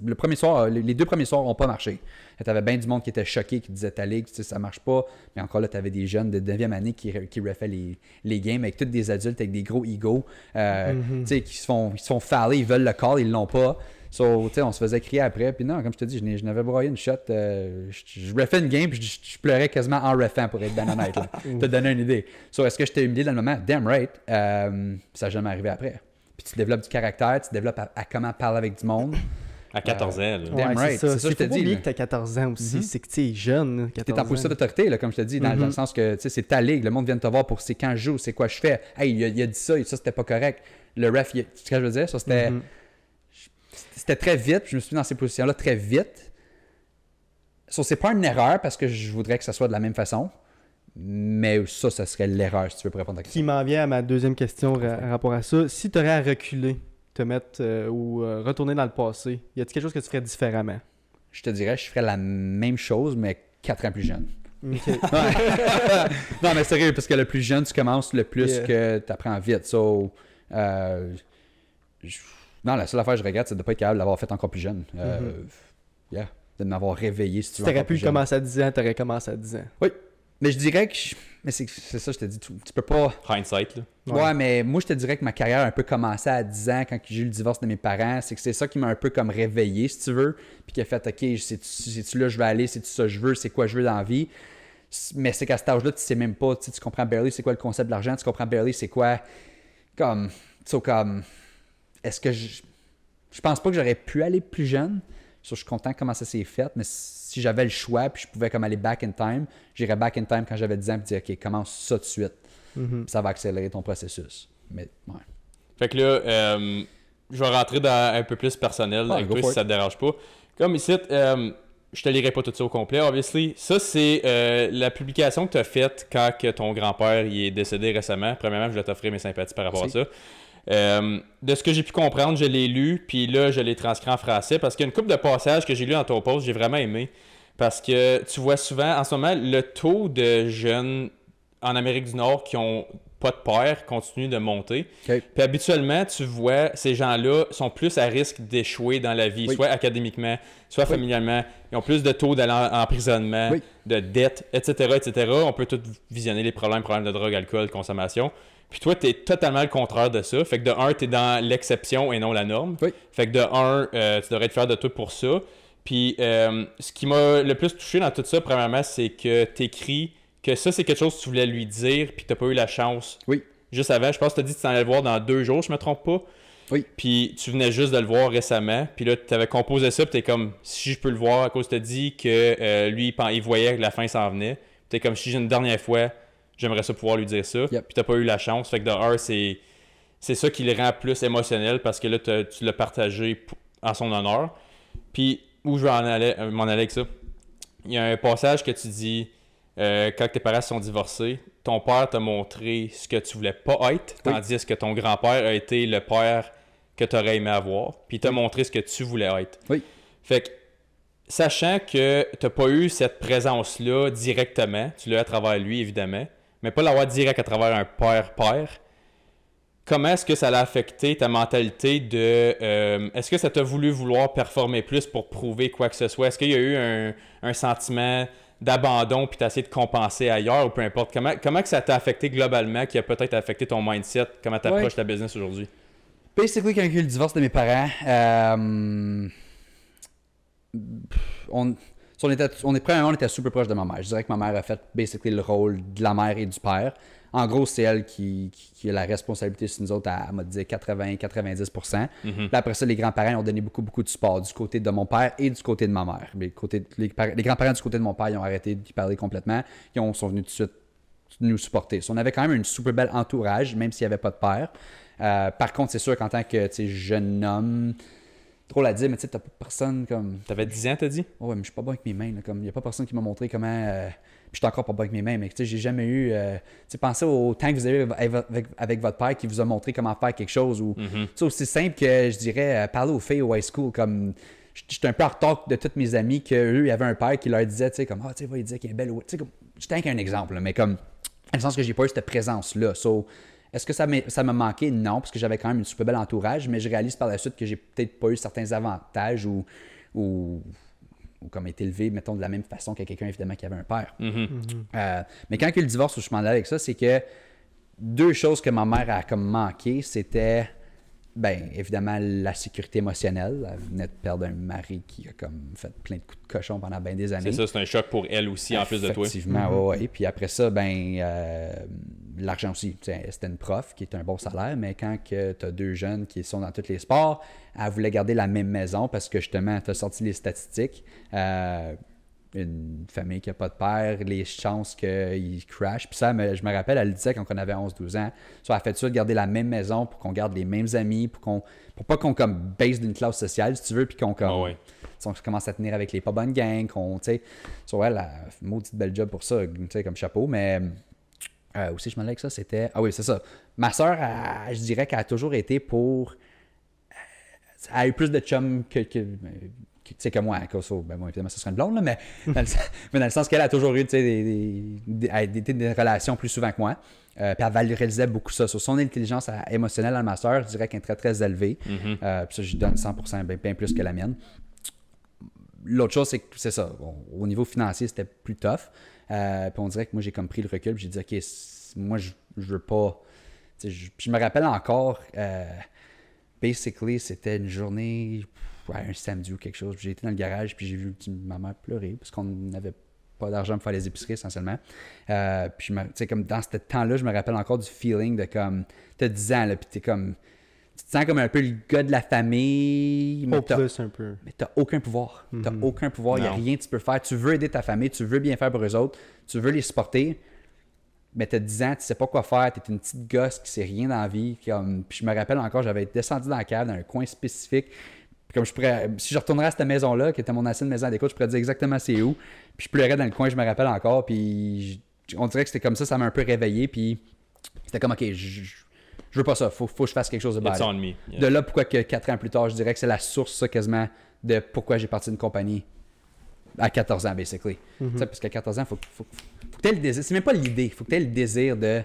le premier soir, les 2 premiers soirs n'ont pas marché. Tu avais bien du monde qui était choqué, qui disait ta ligue, tu sais, ça marche pas. Mais encore là, tu avais des jeunes de 9e année qui refaient les games avec tous des adultes avec des gros egos, tu sais, qui se font faller, ils veulent le call, ils l'ont pas. So, on se faisait crier après. Puis non, comme je te dis, je n'avais broyé une shot. Je refais une game, puis je pleurais quasiment en refant pour être bien honnête. Là. Te donner une idée. So, est-ce que je t'ai humilié dans le moment? Damn right. Ça n'a jamais arrivé après. Puis tu développes du caractère, tu développes à comment parler avec du monde. À 14 ans. Là. Damn right. C'est ça que je te dis. oublier que tu as 14 ans aussi. C'est que tu es jeune. Tu es en position d'autorité, comme je te dis, dans le sens que c'est ta ligue. Le monde vient de te voir pour c'est quand je joue, c'est quoi je fais. Hey, il a dit ça, et ça, c'était pas correct. Le ref, tu sais ce que je veux dire? Ça, c'était. C'était très vite, je me suis mis dans ces positions-là très vite. C'est pas une erreur parce que je voudrais que ça soit de la même façon, mais ça serait l'erreur si tu veux pour répondre à la question. Qui m'en vient à ma deuxième question en rapport à ça. Si tu aurais à reculer, te mettre ou retourner dans le passé, y a-t-il quelque chose que tu ferais différemment? Je te dirais, je ferais la même chose, mais 4 ans plus jeune. Okay. Non, mais sérieux, parce que le plus jeune tu commences, le plus que tu apprends vite. So, non, la seule affaire que je regrette, c'est de ne pas être capable de l'avoir fait encore plus jeune. De m'avoir réveillé, si tu veux. Si tu aurais pu commencer à 10 ans, tu aurais commencé à 10 ans. Oui, mais je dirais que... Mais c'est ça, je te dis, tu peux pas... Hindsight, là. Ouais, mais moi, je te dirais que ma carrière a un peu commencé à 10 ans quand j'ai eu le divorce de mes parents. C'est que c'est ça qui m'a un peu comme réveillé, si tu veux. Puis qui a fait, OK, c'est-tu là je vais aller, c'est-tu ça je veux, c'est quoi je veux dans la vie. Mais c'est qu'à cet âge-là, tu sais même pas, tu comprends barely c'est quoi le concept de l'argent, tu comprends barely c'est quoi... Comme... Est-ce que je pense pas que j'aurais pu aller plus jeune. Je suis content comment ça s'est fait, mais si j'avais le choix puis je pouvais comme aller back in time, j'irais back in time quand j'avais 10 ans et dire OK, commence ça tout de suite. Ça va accélérer ton processus. Mais ouais. Fait que là, je vais rentrer dans un peu plus personnel avec toi si ça te dérange pas. Comme ici, je te lirai pas tout ça au complet, obviously. Ça, c'est la publication que tu as faite quand que ton grand-père il est décédé récemment. Premièrement, je voulais t'offrir mes sympathies par rapport à ça. De ce que j'ai pu comprendre, je l'ai lu, puis là, je l'ai transcrit en français parce qu'il y a une couple de passages que j'ai lu dans ton post, j'ai vraiment aimé. Parce que tu vois souvent, en ce moment, le taux de jeunes en Amérique du Nord qui ont pas de père continue de monter. Okay. Puis habituellement, tu vois, ces gens-là sont plus à risque d'échouer dans la vie, soit académiquement, soit familialement. Ils ont plus de taux d'aller en emprisonnement, de dettes, etc., etc. On peut tout visionner les problèmes de drogue, alcool, consommation. Puis toi, tu es totalement le contraire de ça. Fait que de un, tu es dans l'exception et non la norme. Fait que de un, tu devrais être fier de toi pour ça. Puis ce qui m'a le plus touché dans tout ça, premièrement, c'est que tu écris que ça, c'est quelque chose que tu voulais lui dire puis que tu n'as pas eu la chance. Juste avant, je pense que tu as dit que tu t'en allais le voir dans 2 jours, je me trompe pas. Puis tu venais juste de le voir récemment. Puis là, tu avais composé ça, puis tu es comme, si je peux le voir, à cause que tu as dit que lui, il voyait que la fin s'en venait. Tu es comme, si j'ai une dernière fois, j'aimerais ça pouvoir lui dire ça. Puis t'as pas eu la chance. Fait que de un, c'est ça qui le rend plus émotionnel parce que là, tu l'as partagé en son honneur. Puis où je vais m'en aller avec ça? Il y a un passage que tu dis quand tes parents se sont divorcés, ton père t'a montré ce que tu voulais pas être, tandis que ton grand-père a été le père que tu aurais aimé avoir. Puis il t'a montré ce que tu voulais être. Fait que sachant que tu n'as pas eu cette présence-là directement, tu l'as à travers lui, évidemment, mais pas l'avoir direct à travers un père-père, comment est-ce que ça l'a affecté ta mentalité de... est-ce que ça t'a vouloir performer plus pour prouver quoi que ce soit? Est-ce qu'il y a eu un sentiment d'abandon puis t'as essayé de compenser ailleurs ou peu importe? Comment que ça t'a affecté globalement, qui a peut-être affecté ton mindset? Comment t'approches ta business aujourd'hui? Basically, quand il y a eu le divorce de mes parents, Premièrement, on était super proche de ma mère. Je dirais que ma mère a fait basically le rôle de la mère et du père. En gros, c'est elle qui a la responsabilité sur nous autres à m'a dit 80-90%. Puis après ça, les grands-parents ont donné beaucoup, beaucoup de support du côté de mon père et du côté de ma mère. Les grands-parents du côté de mon père, ils ont arrêté d'y parler complètement. Ils sont venus tout de suite nous supporter. So, on avait quand même une super belle entourage, même s'il n'y avait pas de père. Par contre, c'est sûr qu'en tant que jeune homme, drôle à dire, mais tu sais, t'as pas personne comme. T'avais 10 ans, t'as dit? Oh, ouais, mais je suis pas bon avec mes mains. Il n'y a pas personne qui m'a montré comment. Puis je suis encore pas bon avec mes mains, mais tu sais, j'ai jamais eu. Tu sais, pensez au temps que vous avez avec votre père qui vous a montré comment faire quelque chose. Ou, tu sais, aussi simple que je dirais, parler aux filles au high school, comme. J'étais un peu en retard de tous mes amis qu'eux, il y avait un père qui leur disait, tu sais, comme, ah, tu sais, il disait qu'il est belle. Tu sais, comme, j'étais qu'un exemple, là, mais comme, dans le sens que j'ai pas eu cette présence-là. So, est-ce que ça m'a manqué? Non, parce que j'avais quand même une super belle entourage, mais je réalise par la suite que j'ai peut-être pas eu certains avantages ou comme été élevé, mettons, de la même façon que quelqu'un, évidemment, qui avait un père. Mais quand il y a eu le divorce, où je m'en allais avec ça, c'est que deux choses que ma mère a comme manqué, c'était, ben évidemment, la sécurité émotionnelle. Elle venait de perdre un mari qui a comme fait plein de coups de cochon pendant bien des années. C'est ça, c'est un choc pour elle aussi, en plus de toi. Effectivement, oui. Puis après ça, ben l'argent aussi. C'était une prof qui est un bon salaire, mais quand tu as deux jeunes qui sont dans tous les sports, elle voulait garder la même maison parce que justement, tu as sorti les statistiques. Une famille qui n'a pas de père, les chances qu'il crash. Puis ça, je me rappelle, elle le disait quand on avait 11-12 ans. So, elle a fait ça de garder la même maison pour qu'on garde les mêmes amis, pour pas qu'on comme base d'une classe sociale, si tu veux, puis qu'on comme, on commence à tenir avec les pas bonnes gangs, qu'on, tu sais, so, elle a fait une maudite belle job pour ça, tu sais, comme chapeau, mais aussi, je me disais que ça, c'était... Ah oui, c'est ça. Ma soeur, je dirais qu'elle a toujours été pour... Elle a eu plus de chums tu sais, que moi, ben moi, évidemment, ça serait une blonde, là, mais dans le sens qu'elle a toujours eu des relations plus souvent que moi. Puis elle valorisait beaucoup ça. Sur son intelligence émotionnelle à ma soeur, je dirais qu'elle est très, très élevée. Puis ça, je lui donne 100%, bien plus que la mienne. L'autre chose, c'est que c'est ça. Au niveau financier, c'était plus tough. Puis on dirait que moi, j'ai comme pris le recul. Puis j'ai dit, OK, moi, je veux pas. Puis je me rappelle encore, basically, c'était une journée. Un samedi ou quelque chose. J'ai été dans le garage puis j'ai vu ma mère pleurer parce qu'on n'avait pas d'argent pour faire les épiceries essentiellement. Puis tu sais, comme dans ce temps-là, je me rappelle encore du feeling de comme t'as 10 ans là, puis tu te sens comme un peu le gars de la famille, mais t'as aucun pouvoir. T'as aucun pouvoir, il n'y a rien que tu peux faire. Tu veux aider ta famille, tu veux bien faire pour eux autres, tu veux les supporter, mais t'as 10 ans, tu sais pas quoi faire, t'es une petite gosse qui sait rien dans la vie. Puis je me rappelle encore, j'avais descendu dans la cave, dans un coin spécifique. Puis comme si je retournerais à cette maison-là, qui était mon ancienne maison d'écoute, je pourrais dire exactement c'est où. Puis je pleurais dans le coin, je me rappelle encore. Puis on dirait que c'était comme ça m'a un peu réveillé. Puis c'était comme, OK, je veux pas ça. Faut que je fasse quelque chose de bad. De là, pourquoi que 4 ans plus tard, je dirais que c'est la source, ça, quasiment, de pourquoi j'ai parti d'une compagnie à 14 ans, basically. Parce qu'à 14 ans, faut que tu aies le désir. C'est même pas l'idée. Il faut que tu aies le désir de...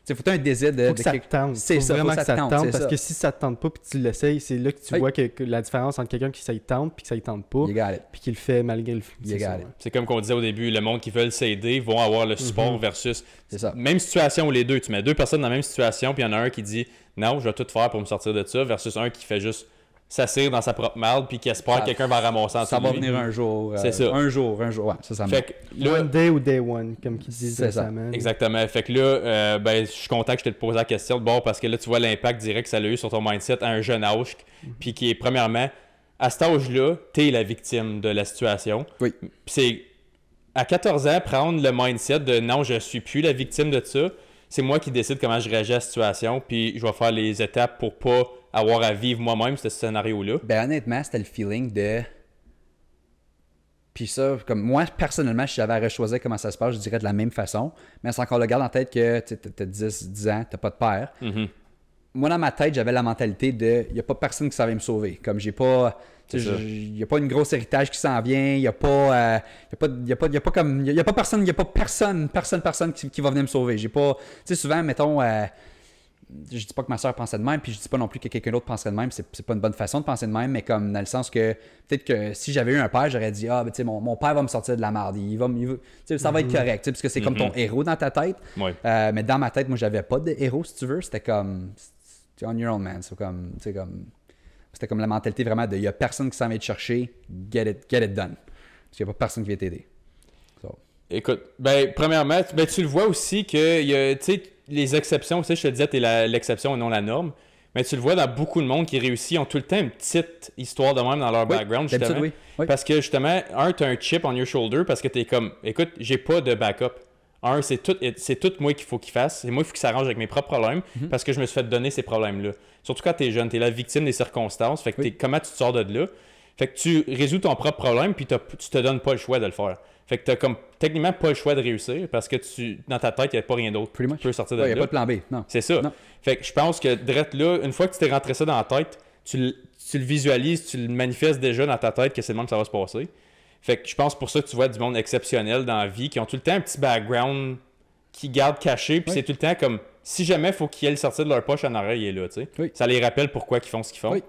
Il faut que tu aies un désir de... Faut que ça te tente. C'est ça, vraiment que ça te tente. Parce que si ça te tente pas puis tu l'essayes, c'est là que tu vois que la différence entre quelqu'un qui ça y tente puis que ça y tente pas. Puis qui le fait malgré le... C'est comme qu'on disait au début, le monde qui veut s'aider vont avoir le support versus... C'est ça. Même situation où les deux, tu mets deux personnes dans la même situation puis il y en a un qui dit « Non, je vais tout faire pour me sortir de ça » versus un qui fait juste s'assire dans sa propre merde puis qui espère que quelqu'un va ramasser en ça va venir un jour. C'est ça. Un jour. Ouais, ça fait que là, one day ou day one, comme qu'ils disent récemment. Exactement. Fait que là, je suis content que je t'ai posé la question. Bon, parce que là, tu vois l'impact direct que ça a eu sur ton mindset à un jeune âge. Puis qui est, premièrement, à cet âge-là, t'es la victime de la situation. Oui. Puis c'est, à 14 ans, prendre le mindset de non, je suis plus la victime de ça. C'est moi qui décide comment je réagis à la situation. Puis je vais faire les étapes pour pas avoir à vivre moi-même ce scénario-là. Ben honnêtement, c'était le feeling de... Puis ça, comme moi, personnellement, si j'avais à rechoisir comment ça se passe, je dirais de la même façon. Mais c'est encore le garde en tête que tu as 10 ans, t'as pas de père. Moi, dans ma tête, j'avais la mentalité de... Il n'y a pas personne qui savait me sauver. Comme j'ai pas... Il n'y a pas une grosse héritage qui s'en vient. Il n'y a pas... Il y a pas personne qui va venir me sauver. J'ai pas... Tu sais, souvent, mettons... je dis pas que ma soeur pensait de même, puis je dis pas non plus que quelqu'un d'autre penserait de même, c'est pas une bonne façon de penser de même, mais comme dans le sens que peut-être que si j'avais eu un père, j'aurais dit ben, tu sais, mon père va me sortir de la merde, ça va être correct, parce que c'est comme ton héros dans ta tête. Mais dans ma tête, moi j'avais pas de héros, si tu veux, c'était comme on your own man, c'était comme la mentalité vraiment de il y a personne qui s'en vient te chercher, get it done. Parce qu'il n'y a pas personne qui vient t'aider. So. Écoute, ben, premièrement, tu le vois aussi que y a, tu sais, les exceptions, tu sais, je te disais, t'es l'exception et non la norme. Mais tu le vois dans beaucoup de monde qui réussit, ont tout le temps une petite histoire de même dans leur background, justement. Oui. Oui. Parce que, justement, t'as un chip on your shoulder parce que t'es comme, écoute, j'ai pas de backup. C'est tout moi qu'il faut qu'il fasse. C'est moi qu'il faut qu'il s'arrange avec mes propres problèmes parce que je me suis fait donner ces problèmes-là. Surtout quand t'es jeune, t'es la victime des circonstances. Fait que comment tu te sors de là? Fait que tu résous ton propre problème puis tu te donnes pas le choix de le faire. Fait que t'as comme techniquement pas le choix de réussir parce que dans ta tête, il n'y a pas rien d'autre qui peut sortir de là. Il n'y a pas de plan B, non. C'est ça. Non. Fait que je pense que direct là, une fois que tu t'es rentré ça dans la tête, tu le visualises, tu le manifestes déjà dans ta tête que c'est le même que ça va se passer. Fait que je pense pour ça que tu vois du monde exceptionnel dans la vie qui ont tout le temps un petit background qui gardent caché, puis c'est tout le temps comme si jamais il faut qu'ils aient le sortir de leur poche en arrière, il est là, tu sais. Ça les rappelle pourquoi ils font ce qu'ils font.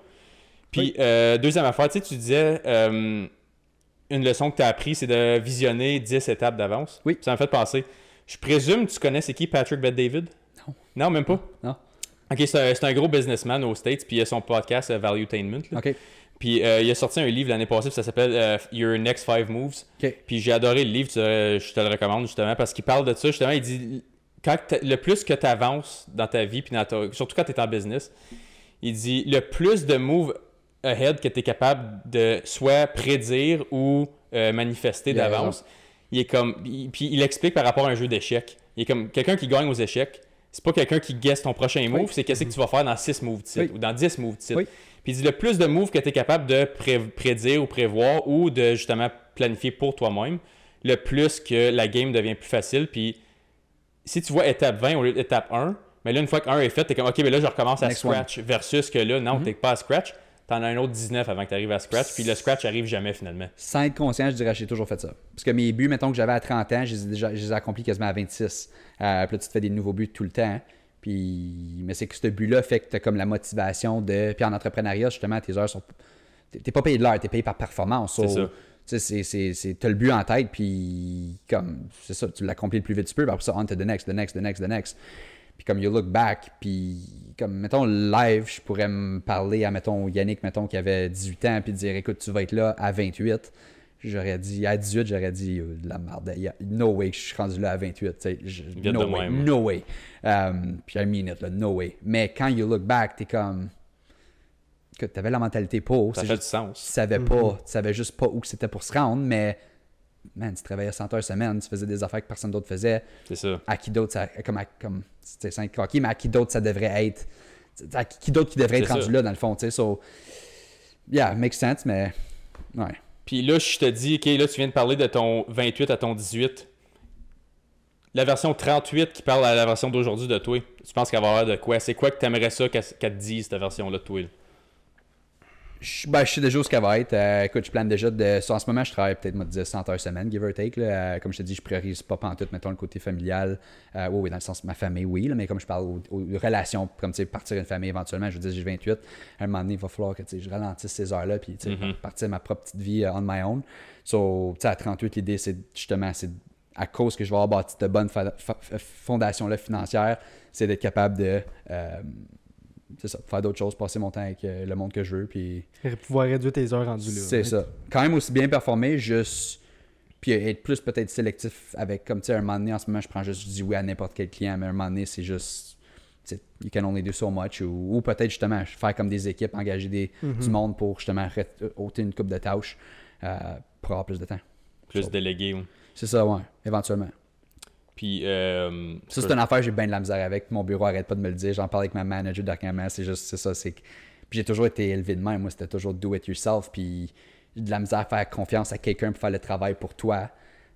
Puis deuxième affaire, tu sais, tu disais une leçon que tu as appris, c'est de visionner 10 étapes d'avance. Oui. Ça m'a fait penser. Je présume que tu connais c'est qui Patrick Bet-David? Non. Non, même pas? Non. Ok, c'est un gros businessman aux States, puis il a son podcast Valuetainment. OK. Puis il a sorti un livre l'année passée, puis ça s'appelle Your Next 5 Moves. OK. Puis j'ai adoré le livre, je te le recommande justement, parce qu'il parle de ça. Justement, il dit le plus que tu avances dans ta vie, puis surtout quand tu es en business, il dit le plus de moves ahead que tu es capable de soit prédire ou manifester d'avance. Il est comme. Puis il explique par rapport à un jeu d'échecs. Il est comme quelqu'un qui gagne aux échecs. C'est pas quelqu'un qui guesse ton prochain move, c'est qu'est-ce que tu vas faire dans 6 moves de titre ou dans 10 moves de titre. Puis il dit le plus de moves que tu es capable de prédire ou prévoir ou de justement planifier pour toi-même, le plus que la game devient plus facile. Puis si tu vois étape 20 au lieu d'étape 1, mais là, une fois que 1 est fait, tu es comme OK, mais là, je recommence à scratch. Versus que là, non, tu n'es pas à scratch. T'en as un autre 19 avant que tu arrives à scratch, puis le scratch arrive jamais finalement. Sans être conscient, je dirais que j'ai toujours fait ça. Parce que mes buts, mettons que j'avais à 30 ans, je les ai accomplis quasiment à 26. Puis là, tu te fais des nouveaux buts tout le temps. Mais c'est que ce but-là fait que tu as comme la motivation de. Puis en entrepreneuriat, justement, tes heures sont. T'es pas payé de l'heure, t'es payé par performance. C'est ça. T'as le but en tête, puis comme. C'est ça, tu l'accomplis le plus vite tu peux. Puis après ça, on to the next. Puis comme you look back, puis comme, mettons, live, je pourrais me parler à, mettons, Yannick, mettons, qui avait 18 ans, puis dire, écoute, tu vas être là à 28. J'aurais dit, à 18, j'aurais dit, de la merde, no way que je suis rendu là à 28. No way. Puis I mean it, là, no way. Mais quand you look back, t'es comme, que t'avais la mentalité pour. Ça fait du sens. Tu savais pas, tu savais juste pas où c'était pour se rendre, mais man, tu travaillais 100 heures semaine, tu faisais des affaires que personne d'autre faisait. C'est ça. À qui d'autre, ça, comme c'est 5 coquilles, mais à qui d'autre ça devrait être. À qui d'autre qui devrait être rendu là, dans le fond, tu sais. So, yeah, makes sense, mais ouais. Puis là, je te dis, OK, là, tu viens de parler de ton 28 à ton 18. La version 38 qui parle à la version d'aujourd'hui de toi, tu penses qu'elle va avoir de quoi? C'est quoi que tu aimerais ça qu'elle te dise, cette version-là de toi? Je sais déjà où ce qu'elle va être. Écoute, je plane déjà en ce moment, je travaille peut-être 100 heures semaine, give or take. Là. Comme je te dis, je priorise pas pantoute, mettons, le côté familial. Oui, dans le sens de ma famille, oui, là, mais comme je parle aux relations, comme tu sais, partir une famille éventuellement, je veux dire, j'ai 28. À un moment donné, il va falloir que je ralentisse ces heures-là, puis partir ma propre petite vie on my own. So, tu sais, à 38, l'idée, c'est justement, c'est à cause que je vais avoir bâti de bonnes fondations-là financières, c'est d'être capable de. C'est ça, faire d'autres choses, passer mon temps avec le monde que je veux. Puis pouvoir réduire tes heures rendues là. C'est ça. Quand même aussi bien performer, juste. Puis être plus peut-être sélectif avec, comme tu sais, un moment donné, en ce moment, je dis oui à n'importe quel client, mais un moment donné, c'est juste. You can only do so much. Ou peut-être justement faire comme des équipes, engager du monde pour justement ôter une coupe de tâches pour avoir plus de temps. Plus délégué, oui. C'est ça, ouais, éventuellement. Puis, ça, c'est une affaire, j'ai bien de la misère avec. Mon bureau arrête pas de me le dire. J'en parle avec ma manager dernièrement. C'est ça. Puis j'ai toujours été élevé de même. Moi, c'était toujours do it yourself. Puis j'ai de la misère à faire confiance à quelqu'un pour faire le travail pour toi.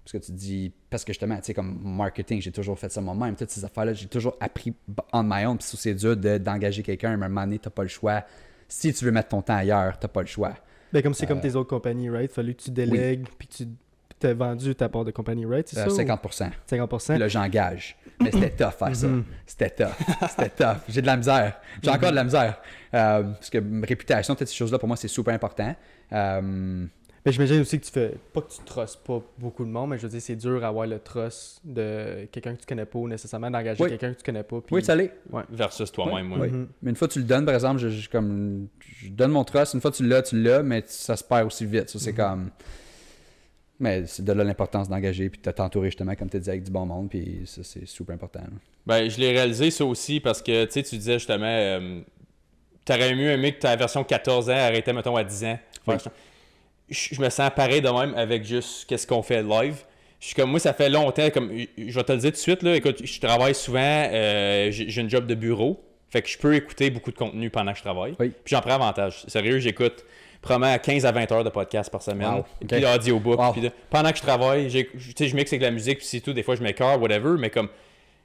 Parce que tu dis, parce que justement, tu sais, comme marketing, j'ai toujours fait ça moi-même. Toutes ces affaires-là, j'ai toujours appris on my own. Puis c'est dur d'engager quelqu'un. À un moment donné, t'as pas le choix. Si tu veux mettre ton temps ailleurs, t'as pas le choix. Ben, comme c'est comme tes autres compagnies, right? Fallu que tu délègues, puis que tu t'as vendu ta part de compagnie, right? C'est ça? 50%. 50%. Là, j'engage. Mais c'était tough faire ça. C'était tough. J'ai de la misère. J'ai encore de la misère. Parce que ma réputation, toutes ces choses-là, pour moi, c'est super important. Mais j'imagine aussi que tu fais... Pas que tu trustes pas beaucoup de monde, mais je veux dire, c'est dur d'avoir le trust de quelqu'un que tu connais pas ou nécessairement d'engager quelqu'un que tu connais pas. Puis... Oui, ça l'est. Ouais. Versus toi-même, oui. Mais une fois que tu le donnes, par exemple, je donne mon trust. Une fois que tu l'as, mais ça se perd aussi vite. Ça, c'est comme... Mais c'est de là l'importance d'engager puis de t'entourer justement, comme tu dis, avec du bon monde, puis ça, c'est super important. Là. Ben, je l'ai réalisé ça aussi parce que, tu sais, tu disais justement, t'aurais mieux aimé que ta version 14 ans arrêtait, mettons, à 10 ans. Oui. Je me sens pareil de même avec juste qu'est-ce qu'on fait live. Je suis comme, moi, ça fait longtemps, comme, je vais te le dire tout de suite, là, écoute, je travaille souvent, j'ai une job de bureau, fait que je peux écouter beaucoup de contenu pendant que je travaille. Oui. Puis j'en prends avantage. Sérieux, j'écoute probablement 15 à 20 heures de podcast par semaine. Wow. Puis Okay. l'audiobook. Wow. Puis pendant que je travaille, je mixe avec la musique, puis c'est tout. Des fois, je m'écœure, whatever. Mais comme,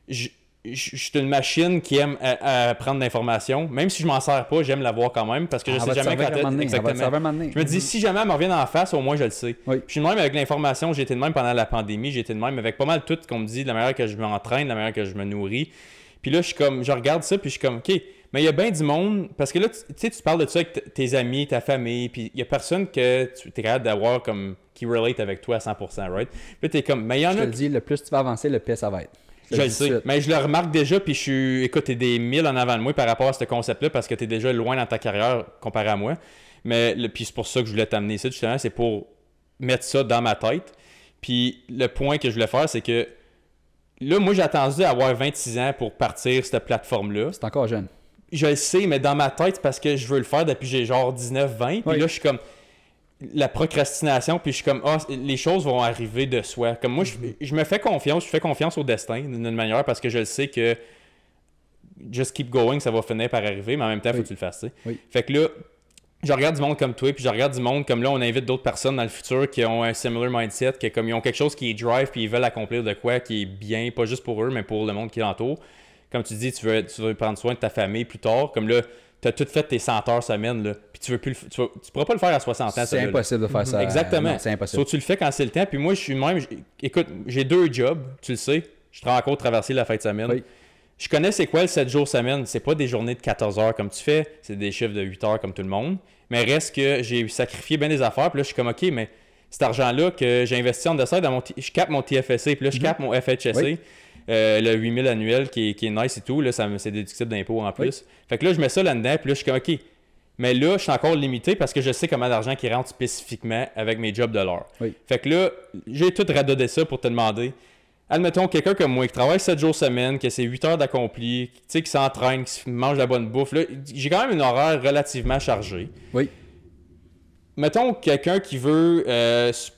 je suis une machine qui aime à prendre l'information. Même si je m'en sers pas, j'aime l'avoir quand même. Parce que je sais jamais quand Exactement. Je me dis, si jamais elle me revient en face, au moins je le sais. Oui. Puis je suis de même avec l'information. J'ai été de même pendant la pandémie. J'ai été de même avec pas mal tout qu'on me dit, de la manière que je m'entraîne, de la manière que je me nourris. Puis là, je regarde ça, puis je suis comme, OK. Mais il y a bien du monde, parce que là, tu sais, tu parles de ça avec tes amis, ta famille, puis il y a personne que tu es capable d'avoir comme qui relate avec toi à 100%, right? Puis tu es comme, mais il y en a. Je te le dis, le plus tu vas avancer, le pire ça va être. Je le sais, mais je le remarque déjà, puis écoute, t'es des 1000 en avant de moi par rapport à ce concept-là, parce que t'es déjà loin dans ta carrière comparé à moi. Mais puis c'est pour ça que je voulais t'amener ici, justement, c'est pour mettre ça dans ma tête. Puis le point que je voulais faire, c'est que là, moi, j'ai attendu à avoir 26 ans pour partir cette plateforme-là. C'est encore jeune. Je le sais, mais dans ma tête, c'est parce que je veux le faire depuis j'ai genre 19-20. Puis là, je suis comme la procrastination, puis je suis comme, les choses vont arriver de soi. Comme moi, je me fais confiance, je fais confiance au destin d'une manière parce que je le sais que just keep going, ça va finir par arriver, mais en même temps, il faut que tu le fasses. Tu sais. Oui. Fait que là, je regarde du monde comme toi, puis je regarde du monde comme là, on invite d'autres personnes dans le futur qui ont un similar mindset, qui comme ils ont quelque chose qui est drive, puis ils veulent accomplir de quoi qui est bien, pas juste pour eux, mais pour le monde qui l'entoure. Comme tu dis, tu veux prendre soin de ta famille plus tard. Comme là, tu as tout fait tes 100 heures semaine, là, puis tu pourras pas le faire à 60 ans. C'est impossible de faire ça. Exactement. Non, c'est impossible. Tu le fais quand c'est le temps. Puis moi, je suis même. Écoute, j'ai 2 jobs, tu le sais. Je te rencontre traverser la fin de semaine. Oui. Je connais c'est quoi le 7 jours semaine. C'est pas des journées de 14 heures comme tu fais. C'est des chiffres de 8 heures comme tout le monde. Mais reste que j'ai sacrifié bien des affaires. Puis là, je suis comme, OK, mais cet argent-là que j'ai investi en dessert, je capte mon TFSC. Puis là, je capte mon FHSC. Oui. Le 8000 annuel qui est nice et tout, là, c'est déductible d'impôts en plus. Oui. Fait que là, je mets ça là-dedans, puis là, je suis comme, OK. Mais là, je suis encore limité parce que je sais comment d'argent qui rentre spécifiquement avec mes jobs de l'heure. Oui. Fait que là, j'ai tout radodé ça pour te demander. Admettons, quelqu'un comme moi qui travaille 7 jours semaine, qui a ses 8 heures d'accompli, qui s'entraîne, qui mange la bonne bouffe, là, j'ai quand même une horaire relativement chargée. Oui. Mettons quelqu'un qui veut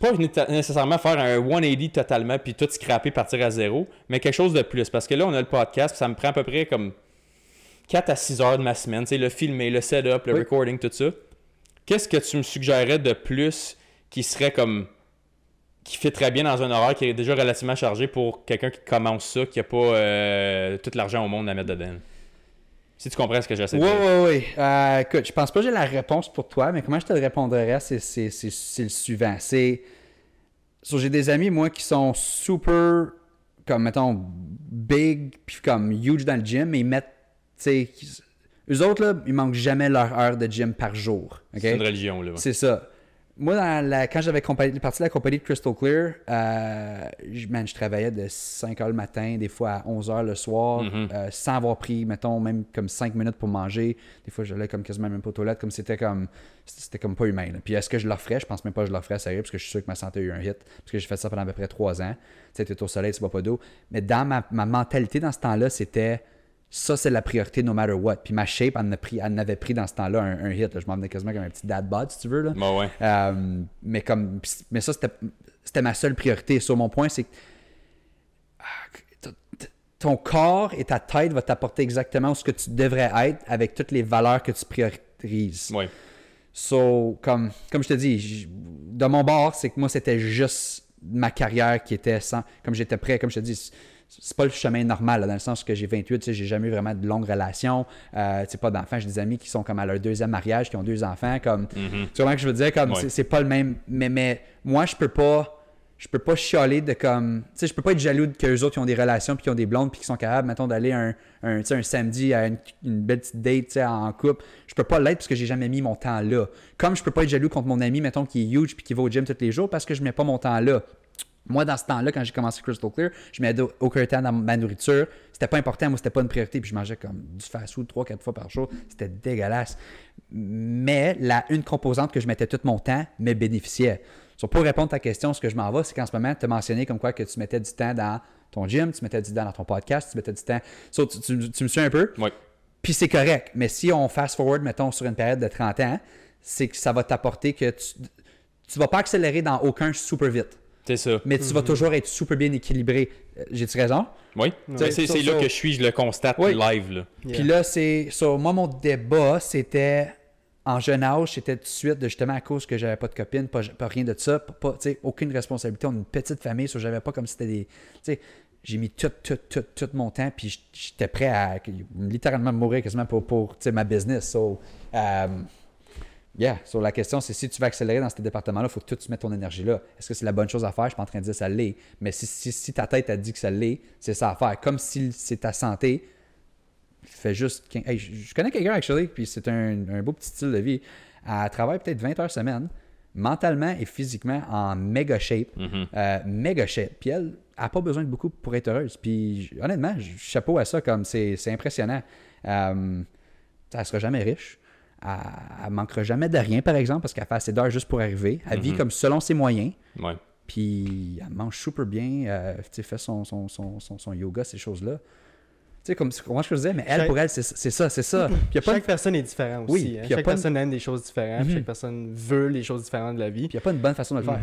pas nécessairement faire un 180 totalement puis tout scraper, partir à zéro, mais quelque chose de plus. Parce que là, on a le podcast, ça me prend à peu près comme 4 à 6 heures de ma semaine. Tu sais, le filmer, le setup, le recording, tout ça. Qu'est-ce que tu me suggérerais de plus qui serait comme. Qui fit très bien dans un horaire qui est déjà relativement chargé pour quelqu'un qui commence ça, qui n'a pas tout l'argent au monde à mettre dedans? Si tu comprends ce que j'essaie de dire. Oui. Écoute, je pense pas que j'ai la réponse pour toi, mais comment je te le répondrais, c'est le suivant. J'ai des amis, moi, qui sont super, comme, mettons, big, puis comme huge dans le gym, mais ils mettent, tu sais, eux autres, là, ils manquent jamais leur heure de gym par jour. Okay? C'est une religion, là. Ouais. C'est ça. Moi, quand j'avais parti de la compagnie de Crystal Clear, je travaillais de 5 h le matin, des fois à 11 h le soir, sans avoir pris, mettons, même comme 5 minutes pour manger. Des fois, j'allais comme quasiment même pas aux toilettes, comme c'était comme pas humain. Là. Puis est-ce que je le referais? Je pense même pas que je le referais, sérieux, parce que je suis sûr que ma santé a eu un hit, parce que j'ai fait ça pendant à peu près 3 ans. Tu sais, t'es au soleil, tu bois pas d'eau. Mais dans ma mentalité dans ce temps-là, c'était... Ça, c'est la priorité no matter what. Puis ma shape, elle avait pris dans ce temps-là un hit. Là. Je m'en venais quasiment comme un petit dad bod, si tu veux. Là. Bah ouais. Mais ça, c'était ma seule priorité. Sur mon point, c'est que ton corps et ta tête vont t'apporter exactement où ce que tu devrais être avec toutes les valeurs que tu priorises. Ouais. So, comme je te dis, de mon bord, c'est que moi, c'était juste ma carrière qui était sans... Comme j'étais prêt, comme je te dis... C'est pas le chemin normal, là, dans le sens que j'ai 28, tu sais, j'ai jamais eu vraiment de longues relations, tu sais, pas d'enfants. J'ai des amis qui sont comme à leur 2e mariage, qui ont 2 enfants, comme, tu vois ce que je veux dire, comme, c'est pas le même, mais moi, je peux pas chialer de comme, tu sais, je peux pas être jaloux qu'eux autres qui ont des relations, puis qui ont des blondes, puis qui sont capables, mettons, d'aller un samedi à une belle petite date, tu sais, en couple. Je peux pas l'être parce que j'ai jamais mis mon temps là. Comme je peux pas être jaloux contre mon ami, mettons, qui est huge, puis qui va au gym tous les jours, parce que je mets pas mon temps là. Moi, dans ce temps-là, quand j'ai commencé Crystal Clear, je mettais aucun temps dans ma nourriture. C'était pas important, moi, c'était pas une priorité. Puis je mangeais comme du fast-food 3-4 fois par jour. C'était dégueulasse. Mais une composante que je mettais tout mon temps me bénéficiait. Pour répondre à ta question, ce que je m'en vais, c'est qu'en ce moment, tu as mentionné comme quoi que tu mettais du temps dans ton gym, tu mettais du temps dans ton podcast, tu mettais du temps... tu me suis un peu? Oui. Puis c'est correct. Mais si on fast-forward, mettons, sur une période de 30 ans, c'est que ça va t'apporter que tu vas pas accélérer dans aucun super vite. C'est ça. Mais tu vas toujours être super bien équilibré. J'ai-tu raison? Oui. C'est là que je le constate live. Là. Yeah. Puis là, moi, mon débat, c'était... En jeune âge, c'était tout de suite, justement, à cause que j'avais pas de copine, pas rien de ça, aucune responsabilité. On est une petite famille, so j'avais pas comme si c'était des... J'ai mis tout mon temps, puis j'étais prêt à littéralement mourir quasiment pour ma business. So, la question, c'est si tu veux accélérer dans ce département-là, il faut que tu mettes ton énergie là. Est-ce que c'est la bonne chose à faire? Je ne suis pas en train de dire que ça l'est. Mais si ta tête a dit que ça l'est, c'est ça à faire. Comme si c'est ta santé, fais juste... Hey, je connais quelqu'un, actually, puis c'est un beau petit style de vie. Elle travaille peut-être 20 heures semaine, mentalement et physiquement en méga shape. Méga shape. Puis elle n'a pas besoin de beaucoup pour être heureuse. Puis honnêtement, chapeau à ça, comme c'est impressionnant. Elle ne sera jamais riche. Elle ne manquera jamais de rien, par exemple, parce qu'elle fait assez d'heures juste pour arriver. Elle vit comme selon ses moyens. Ouais. Puis elle mange super bien. Fait son yoga, ces choses-là. Tu sais, comment je disais, mais pour elle, c'est ça. Chaque personne est différente aussi. Oui, chaque personne aime des choses différentes. Chaque personne veut les choses différentes de la vie. Puis il n'y a pas une bonne façon de le faire.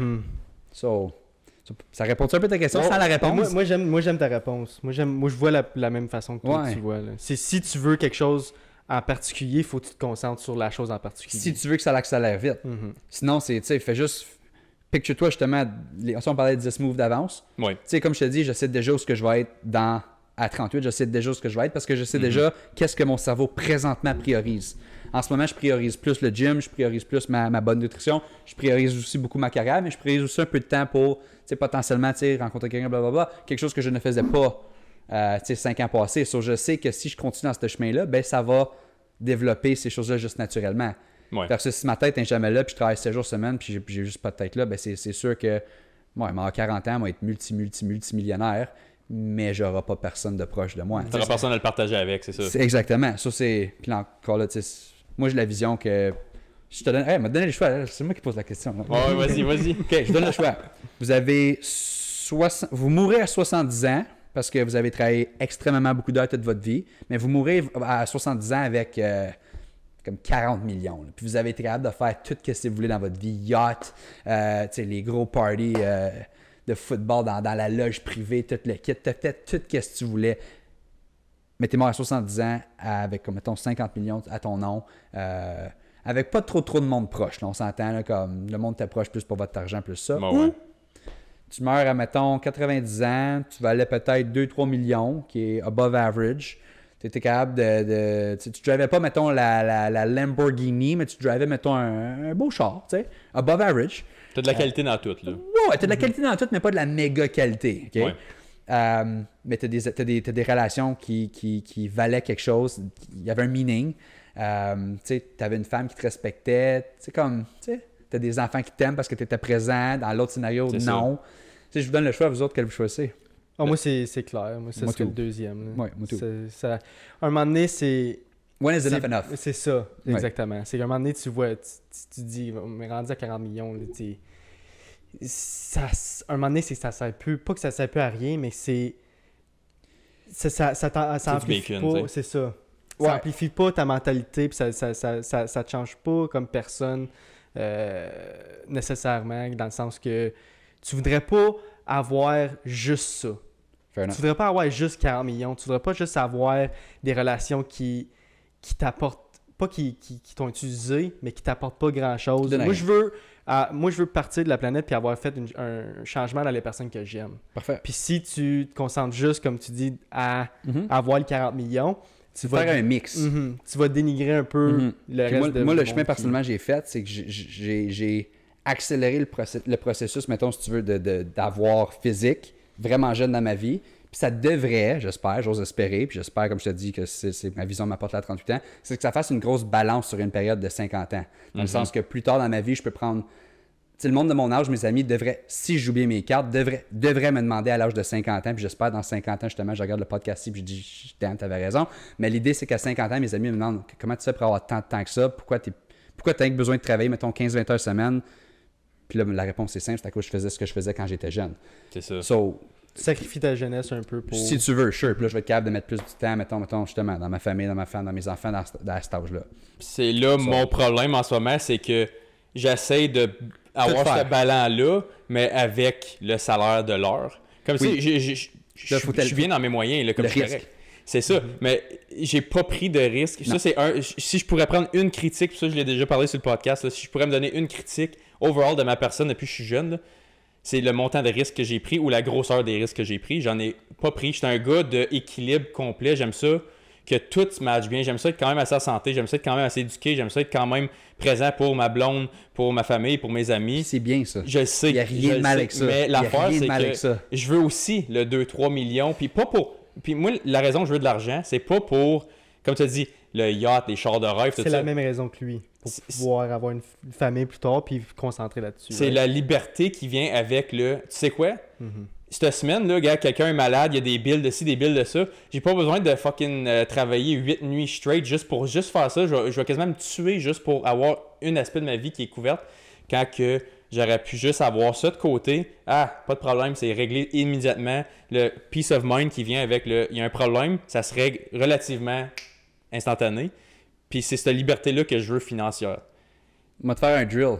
Ça répond un peu à ta question sans la réponse? Moi, j'aime ta réponse. Moi, je vois la même façon que toi, tu vois. C'est si tu veux quelque chose en particulier, il faut que tu te concentres sur la chose en particulier. Si tu veux que ça accélère vite. Sinon, fais juste... Picture-toi justement... On parlait de 10 moves d'avance. Oui. Tu sais, comme je te dis, je sais déjà où ce que je vais être à 38, je sais déjà ce que je vais être parce que je sais déjà qu'est-ce que mon cerveau présentement priorise. En ce moment, je priorise plus le gym, je priorise plus ma bonne nutrition, je priorise aussi beaucoup ma carrière, mais je priorise aussi un peu de temps pour potentiellement rencontrer quelqu'un, blablabla, quelque chose que je ne faisais pas 5 ans passés. Je sais que si je continue dans ce chemin-là, ben, ça va développer ces choses-là juste naturellement. Ouais. Parce que si ma tête n'est jamais là, puis je travaille 7 jours semaine, puis j'ai juste pas de tête là, ben c'est sûr que moi, à 40 ans, moi, être multimillionnaire, mais j'aurai pas personne de proche de moi. Tu n'auras personne à le partager avec, c'est ça. Exactement. Ça, c'est... Puis là, encore là, moi, j'ai la vision que... Je te donne... m'a donné le choix. C'est moi qui pose la question. Ouais, vas-y. OK, je donne le choix. Vous avez... Vous mourrez à 70 ans parce que vous avez travaillé extrêmement beaucoup d'heures toute votre vie, mais vous mourrez à 70 ans avec... comme 40 millions. Là. Puis vous avez été capable de faire tout ce que vous voulez dans votre vie. Yacht, les gros parties de football dans la loge privée, tout le kit. Tu as fait tout ce que tu voulais. Mais tu es mort à 70 ans avec, comme mettons, 50 millions à ton nom. Avec pas trop de monde proche. Là, on s'entend, là, comme le monde t'approche plus pour votre argent, plus ça. Ouais. Tu meurs à, mettons, 90 ans. Tu valais peut-être 2-3 millions, qui est above average. Tu étais capable tu drivais pas, mettons, la Lamborghini, mais tu drivais, mettons, un beau char, tu sais, above average. Tu as de la qualité dans tout, là. Ouais, tu as de la qualité dans tout, mais pas de la méga qualité, OK? Ouais. Mais tu as des relations qui valaient quelque chose. Il y avait un meaning. Tu avais une femme qui te respectait. Tu as des enfants qui t'aiment parce que tu étais présent. Dans l'autre scénario, c'est non. Je vous donne le choix à vous autres, quel vous choisissez. Moi, c'est clair. Moi, ça serait le deuxième. Oui, moi tout. Un moment donné, c'est... When is enough enough? C'est ça, exactement. C'est qu'à un moment donné, tu vois, tu dis, on est rendu à 40 millions, là, un moment donné, ça sert plus, pas que ça sert plus à rien, mais c'est... Ça amplifie pas, c'est ça. Ouais. Ça amplifie pas ta mentalité, puis ça te change pas comme personne nécessairement, dans le sens que tu voudrais pas avoir juste ça. Tu voudrais pas avoir juste 40 millions. Tu voudrais pas juste avoir des relations qui t'apportent, pas qui t'ont utilisé, mais qui t'apportent pas grand-chose. Moi, je veux partir de la planète puis avoir fait un changement dans les personnes que j'aime. Parfait. Puis si tu te concentres juste, comme tu dis, à avoir le 40 millions, tu vas faire un mix. Tu vas dénigrer un peu le reste de... Moi, le chemin personnellement j'ai fait, c'est que j'ai accéléré le processus, mettons, si tu veux, d'avoir physique, vraiment jeune dans ma vie. Puis ça devrait, j'espère, j'ose espérer, puis j'espère, comme je te dis, que c'est ma vision m'apporte là à 38 ans, c'est que ça fasse une grosse balance sur une période de 50 ans. Dans le sens que plus tard dans ma vie, je peux prendre... Tu sais, le monde de mon âge, mes amis, devraient, si j'oublie bien mes cartes, devraient me demander à l'âge de 50 ans, puis j'espère dans 50 ans, justement, je regarde le podcast ici, puis je dis, damn, t'avais raison. Mais l'idée, c'est qu'à 50 ans, mes amis me demandent, comment tu fais pour avoir tant de temps que ça? Pourquoi tu as besoin de travailler, mettons, 15-20 heures semaine? Puis là, la réponse est simple, c'est à cause que je faisais ce que je faisais quand j'étais jeune. C'est ça. So, Tu sacrifies ta jeunesse un peu pour... si tu veux, sure. Puis là, je vais être capable de mettre plus du temps, mettons justement, dans ma famille, dans ma femme, dans mes enfants, dans cet âge-là. C'est là mon problème en ce moment, c'est que j'essaie de avoir faire. ce ballon-là, mais avec le salaire de l'heure. Comme Oui. si je suis bien dans mes moyens, là, comme le je suis risque. correct. C'est ça, mais j'ai pas pris de risque. Ça, c'est si je pourrais prendre une critique, puis ça, je l'ai déjà parlé sur le podcast, là, si je pourrais me donner une critique overall de ma personne depuis que je suis jeune, là, c'est le montant de risque que j'ai pris ou la grosseur des risques que j'ai pris. J'en ai pas pris. J'étais un gars d'équilibre complet. J'aime ça que tout se matche bien. J'aime ça être quand même assez en santé. J'aime ça être quand même assez éduqué. J'aime ça être quand même présent pour ma blonde, pour ma famille, pour mes amis. C'est bien ça. Je le sais. Il n'y a rien de mal avec ça. Mais l'affaire, c'est que ça. je veux aussi le 2-3 millions. Puis pas pour... Puis moi, la raison que je veux de l'argent, c'est pas pour, comme tu as dit, le yacht, les chars de rêve, tout ça. C'est la même raison que lui. Pour pouvoir avoir une famille plus tard puis concentrer là-dessus. C'est la liberté qui vient avec le... Tu sais quoi? Cette semaine, là, gars, quelqu'un est malade, il y a des billes de ci, des billes de ça. J'ai pas besoin de fucking travailler 8 nuits straight juste pour faire ça. Je vais quasiment me tuer juste pour avoir un aspect de ma vie qui est couverte. Quand que j'aurais pu juste avoir ça de côté. Ah, pas de problème, c'est réglé immédiatement. Le peace of mind qui vient avec le... Il y a un problème, ça se règle relativement instantané. Puis c'est cette liberté-là que je veux financière. On va te faire un drill.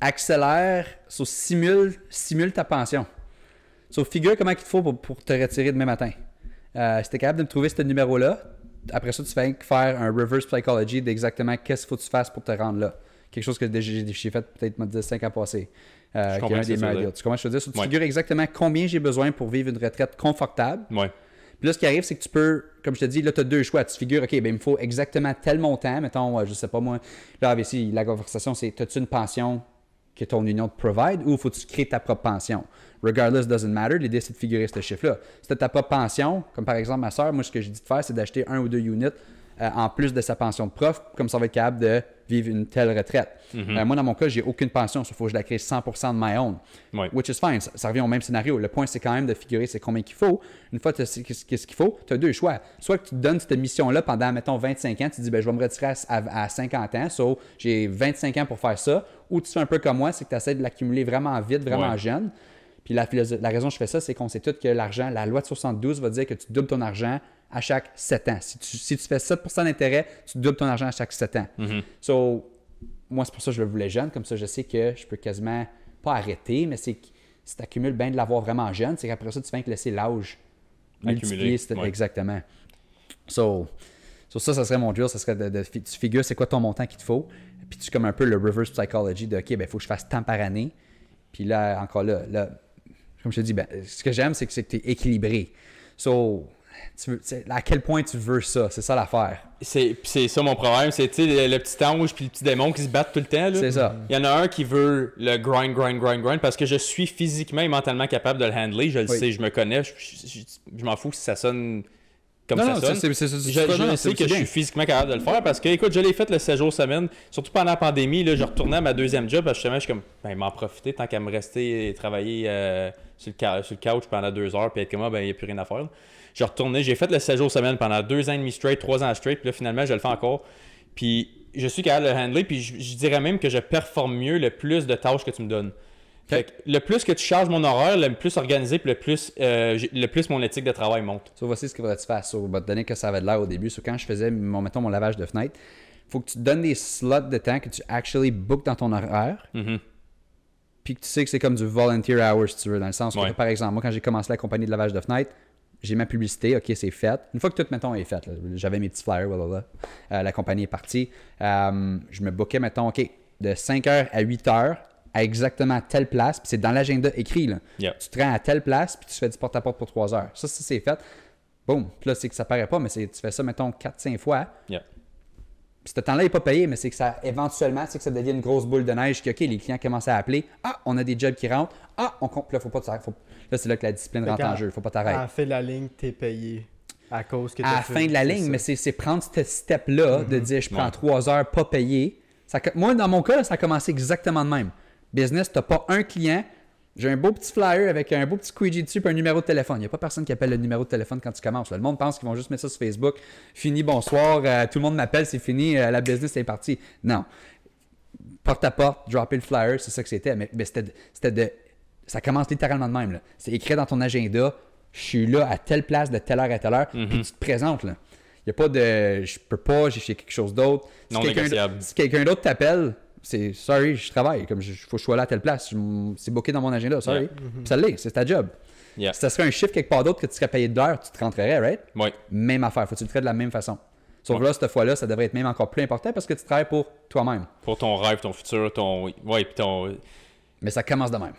Accélère, simule ta pension. Figure comment il te faut pour te retirer demain matin. Si tu es capable de me trouver ce numéro-là, après ça, tu fais faire un reverse psychology d'exactement qu'est-ce qu'il faut que tu fasses pour te rendre là. Quelque chose que j'ai fait peut-être 5 ans passés. Qui est un des meilleurs deals. Tu comprends ce que je veux dire? Tu figures exactement combien j'ai besoin pour vivre une retraite confortable. Ouais. Puis là, ce qui arrive, c'est que tu peux, comme je te dis, là, tu as deux choix. Tu figures, OK, ben il me faut exactement tel montant. Mettons, je sais pas moi. Là, ici, la conversation, c'est as-tu une pension que ton union te provide ou faut que tu crées ta propre pension? Regardless, doesn't matter. L'idée, c'est de figurer ce chiffre-là. Si tu as ta propre pension, comme par exemple ma soeur, moi, ce que j'ai dit de faire, c'est d'acheter 1 ou 2 units en plus de sa pension de prof, comme ça va être capable de vivre une telle retraite. Moi, dans mon cas, j'ai aucune pension, il faut que je la crée 100% de my own. Ouais. Which is fine, ça revient au même scénario. Le point, c'est quand même de figurer c'est combien qu'il faut. Une fois que tu sais qu'est-ce qu'il faut, tu as deux choix. Soit que tu te donnes cette mission-là pendant, mettons, 25 ans, tu te dis, ben, je vais me retirer à 50 ans, so j'ai 25 ans pour faire ça. Ou tu fais un peu comme moi, c'est que tu essaies de l'accumuler vraiment vite, vraiment jeune. Puis la raison que je fais ça, c'est qu'on sait tous que l'argent, la loi de 72 va dire que tu doubles ton argent à chaque 7 ans. Si tu fais 7% d'intérêt, tu doubles ton argent à chaque 7 ans. So, moi, c'est pour ça que je le voulais jeune. Comme ça, je sais que je peux quasiment pas arrêter, mais c'est que si tu accumules bien de l'avoir vraiment jeune, c'est qu'après ça, tu fais que laisser l'âge multiplier. Exactement. So, ça serait mon drill. Ça serait tu figures c'est quoi ton montant qu'il te faut. Puis tu comme un peu le reverse psychology de OK, ben il faut que je fasse tant par année. Puis là, encore là comme je te dis, ben, ce que j'aime, c'est que tu es équilibré. So, à quel point tu veux ça? C'est ça l'affaire. C'est ça mon problème. C'est le petit ange puis le petit démon qui se battent tout le temps. Là. C'est ça. Il y en a un qui veut le grind parce que je suis physiquement et mentalement capable de le handler. Je le sais, je me connais. Je m'en fous si ça sonne comme ça sonne. Je sais que je suis physiquement capable de le faire parce que, écoute, je l'ai fait le 7 jours semaine. Surtout pendant la pandémie, là, je retournais à ma deuxième job parce que justement, je suis comme, ben, m'en profiter tant qu'à me rester et travailler sur le couch pendant 2 heures puis être comme moi, ben, il n'y a plus rien à faire. Là. Je retournais, j'ai fait le 7 jours semaine pendant 2 ans et demi straight, 3 ans straight, puis là, finalement, je le fais encore. Puis je suis capable de le handler, puis je dirais même que je performe mieux le plus de tâches que tu me donnes. Fait que le plus que tu charges mon horaire, le plus organisé, puis le plus mon éthique de travail monte. Voici ce qu'il faudrait que tu fasses. On va te donner que ça avait de l'air au début. Quand je faisais, mettons, mon lavage de fenêtre, il faut que tu te donnes des slots de temps que tu actually book dans ton horaire. Puis que tu sais que c'est comme du volunteer hours, si tu veux, dans le sens que, par exemple, moi, quand j'ai commencé la compagnie de lavage de fenêtre, j'ai ma publicité, OK, c'est fait. Une fois que tout, mettons, est fait, j'avais mes petits flyers, la compagnie est partie. Je me bookais, mettons, OK, de 5h à 8h à exactement telle place, puis c'est dans l'agenda écrit, là. Yep. Tu te rends à telle place, puis tu fais du porte-à-porte pour 3 heures. Ça, c'est fait. Boum. Puis là, c'est que ça paraît pas, mais tu fais ça, mettons, 4-5 fois. Yep. Puis ce temps-là n'est pas payé, mais c'est que ça, éventuellement, c'est que ça devient une grosse boule de neige que, OK, les clients commencent à appeler. Ah, on a des jobs qui rentrent. Ah, on compte. Là, faut pas t'arrêter. Là, c'est là que la discipline rentre en jeu. Faut pas t'arrêter. À la fin de la ligne, t'es payé à cause que à la fin de la ligne, mais c'est prendre ce step-là de dire je prends 3 heures pas payé. Moi, dans mon cas, ça a commencé exactement de même. Business, tu n'as pas un client. J'ai un beau petit flyer avec un beau petit squeegee dessus et un numéro de téléphone. Il n'y a pas personne qui appelle le numéro de téléphone quand tu commences. Là, le monde pense qu'ils vont juste mettre ça sur Facebook. Fini, bonsoir, tout le monde m'appelle, c'est fini, la business est partie. Non. porte à porte, dropper le flyer, c'est ça que c'était. Mais ça commence littéralement de même. Là. C'est écrit dans ton agenda, je suis là à telle place de telle heure à telle heure, puis tu te présentes. Là. Il n'y a pas de je peux pas, j'ai quelque chose d'autre. Non négociable. Si quelqu'un d'autre t'appelle, c'est sorry, je travaille, comme faut que je sois là à telle place. C'est booké dans mon agenda, sorry. Yeah. Puis ça l'est, c'est ta job. Yeah. Si ça serait un chiffre quelque part d'autre que tu serais payé de l'heure, tu te rentrerais, right? Oui. Même affaire, faut que tu le traites de la même façon. Sauf là, cette fois-là, ça devrait être même encore plus important parce que tu travailles pour toi-même. Pour ton rêve, ton futur, ton. Ouais, puis ton. Mais ça commence de même.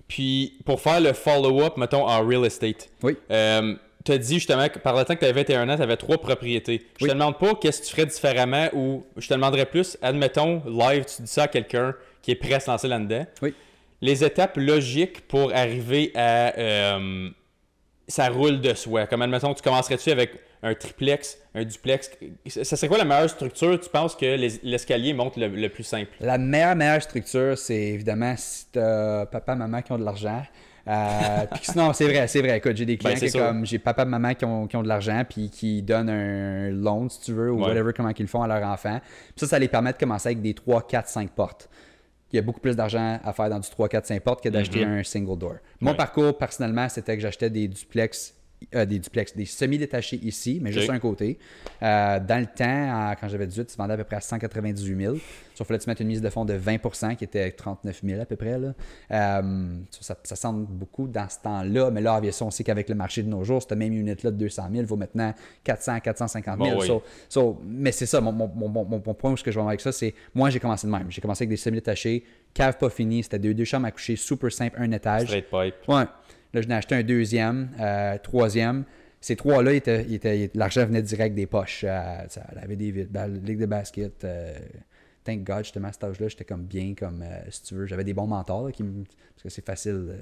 Puis pour faire le follow-up, mettons, en real estate. Oui. Tu as dit justement que par le temps que tu avais 21 ans, tu avais 3 propriétés. Je te demande pas qu'est-ce que tu ferais différemment ou je te demanderais plus, admettons, live, tu dis ça à quelqu'un qui est prêt à se lancer là-dedans. Oui. Les étapes logiques pour arriver à ça roule de soi. Comme admettons, tu commencerais-tu avec un triplex, un duplex? Ça serait quoi la meilleure structure, tu penses, que l'escalier monte le plus simple? La meilleure structure, c'est évidemment si tu as papa, maman qui ont de l'argent. Puis sinon, c'est vrai. Écoute, j'ai des clients comme j'ai papa, maman qui ont de l'argent puis qui donnent un loan, si tu veux, ou whatever, comment qu'ils le font à leur enfant. Puis ça les permet de commencer avec des 3, 4, 5 portes. Il y a beaucoup plus d'argent à faire dans du 3, 4, 5 portes que d'acheter un single door. Mon parcours, personnellement, c'était que j'achetais des semi-détachés ici, mais juste un côté. Dans le temps, quand j'avais 18, ils se vendaient à peu près à 198 000. Sauf que là, tu mets une mise de fonds de 20 qui était 39 000 à peu près. Là. Ça semble beaucoup dans ce temps-là, mais là, on sait qu'avec le marché de nos jours, cette même unit-là de 200 000 vaut maintenant 400 450 000. Bon, oui. Mais c'est ça, mon point où je vais avec ça, c'est moi, j'ai commencé de même. J'ai commencé avec des semi-détachés, cave pas fini, c'était deux chambres à coucher, super simple, un étage. Straight pipe. Ouais. Là, j'en ai acheté un deuxième, troisième. Ces trois-là, l'argent venait direct des poches. Ça avait des vides, ligue de basket. Thank God, justement, à cet âge-là, j'étais comme bien, comme si tu veux. J'avais des bons mentors, là, parce que c'est facile.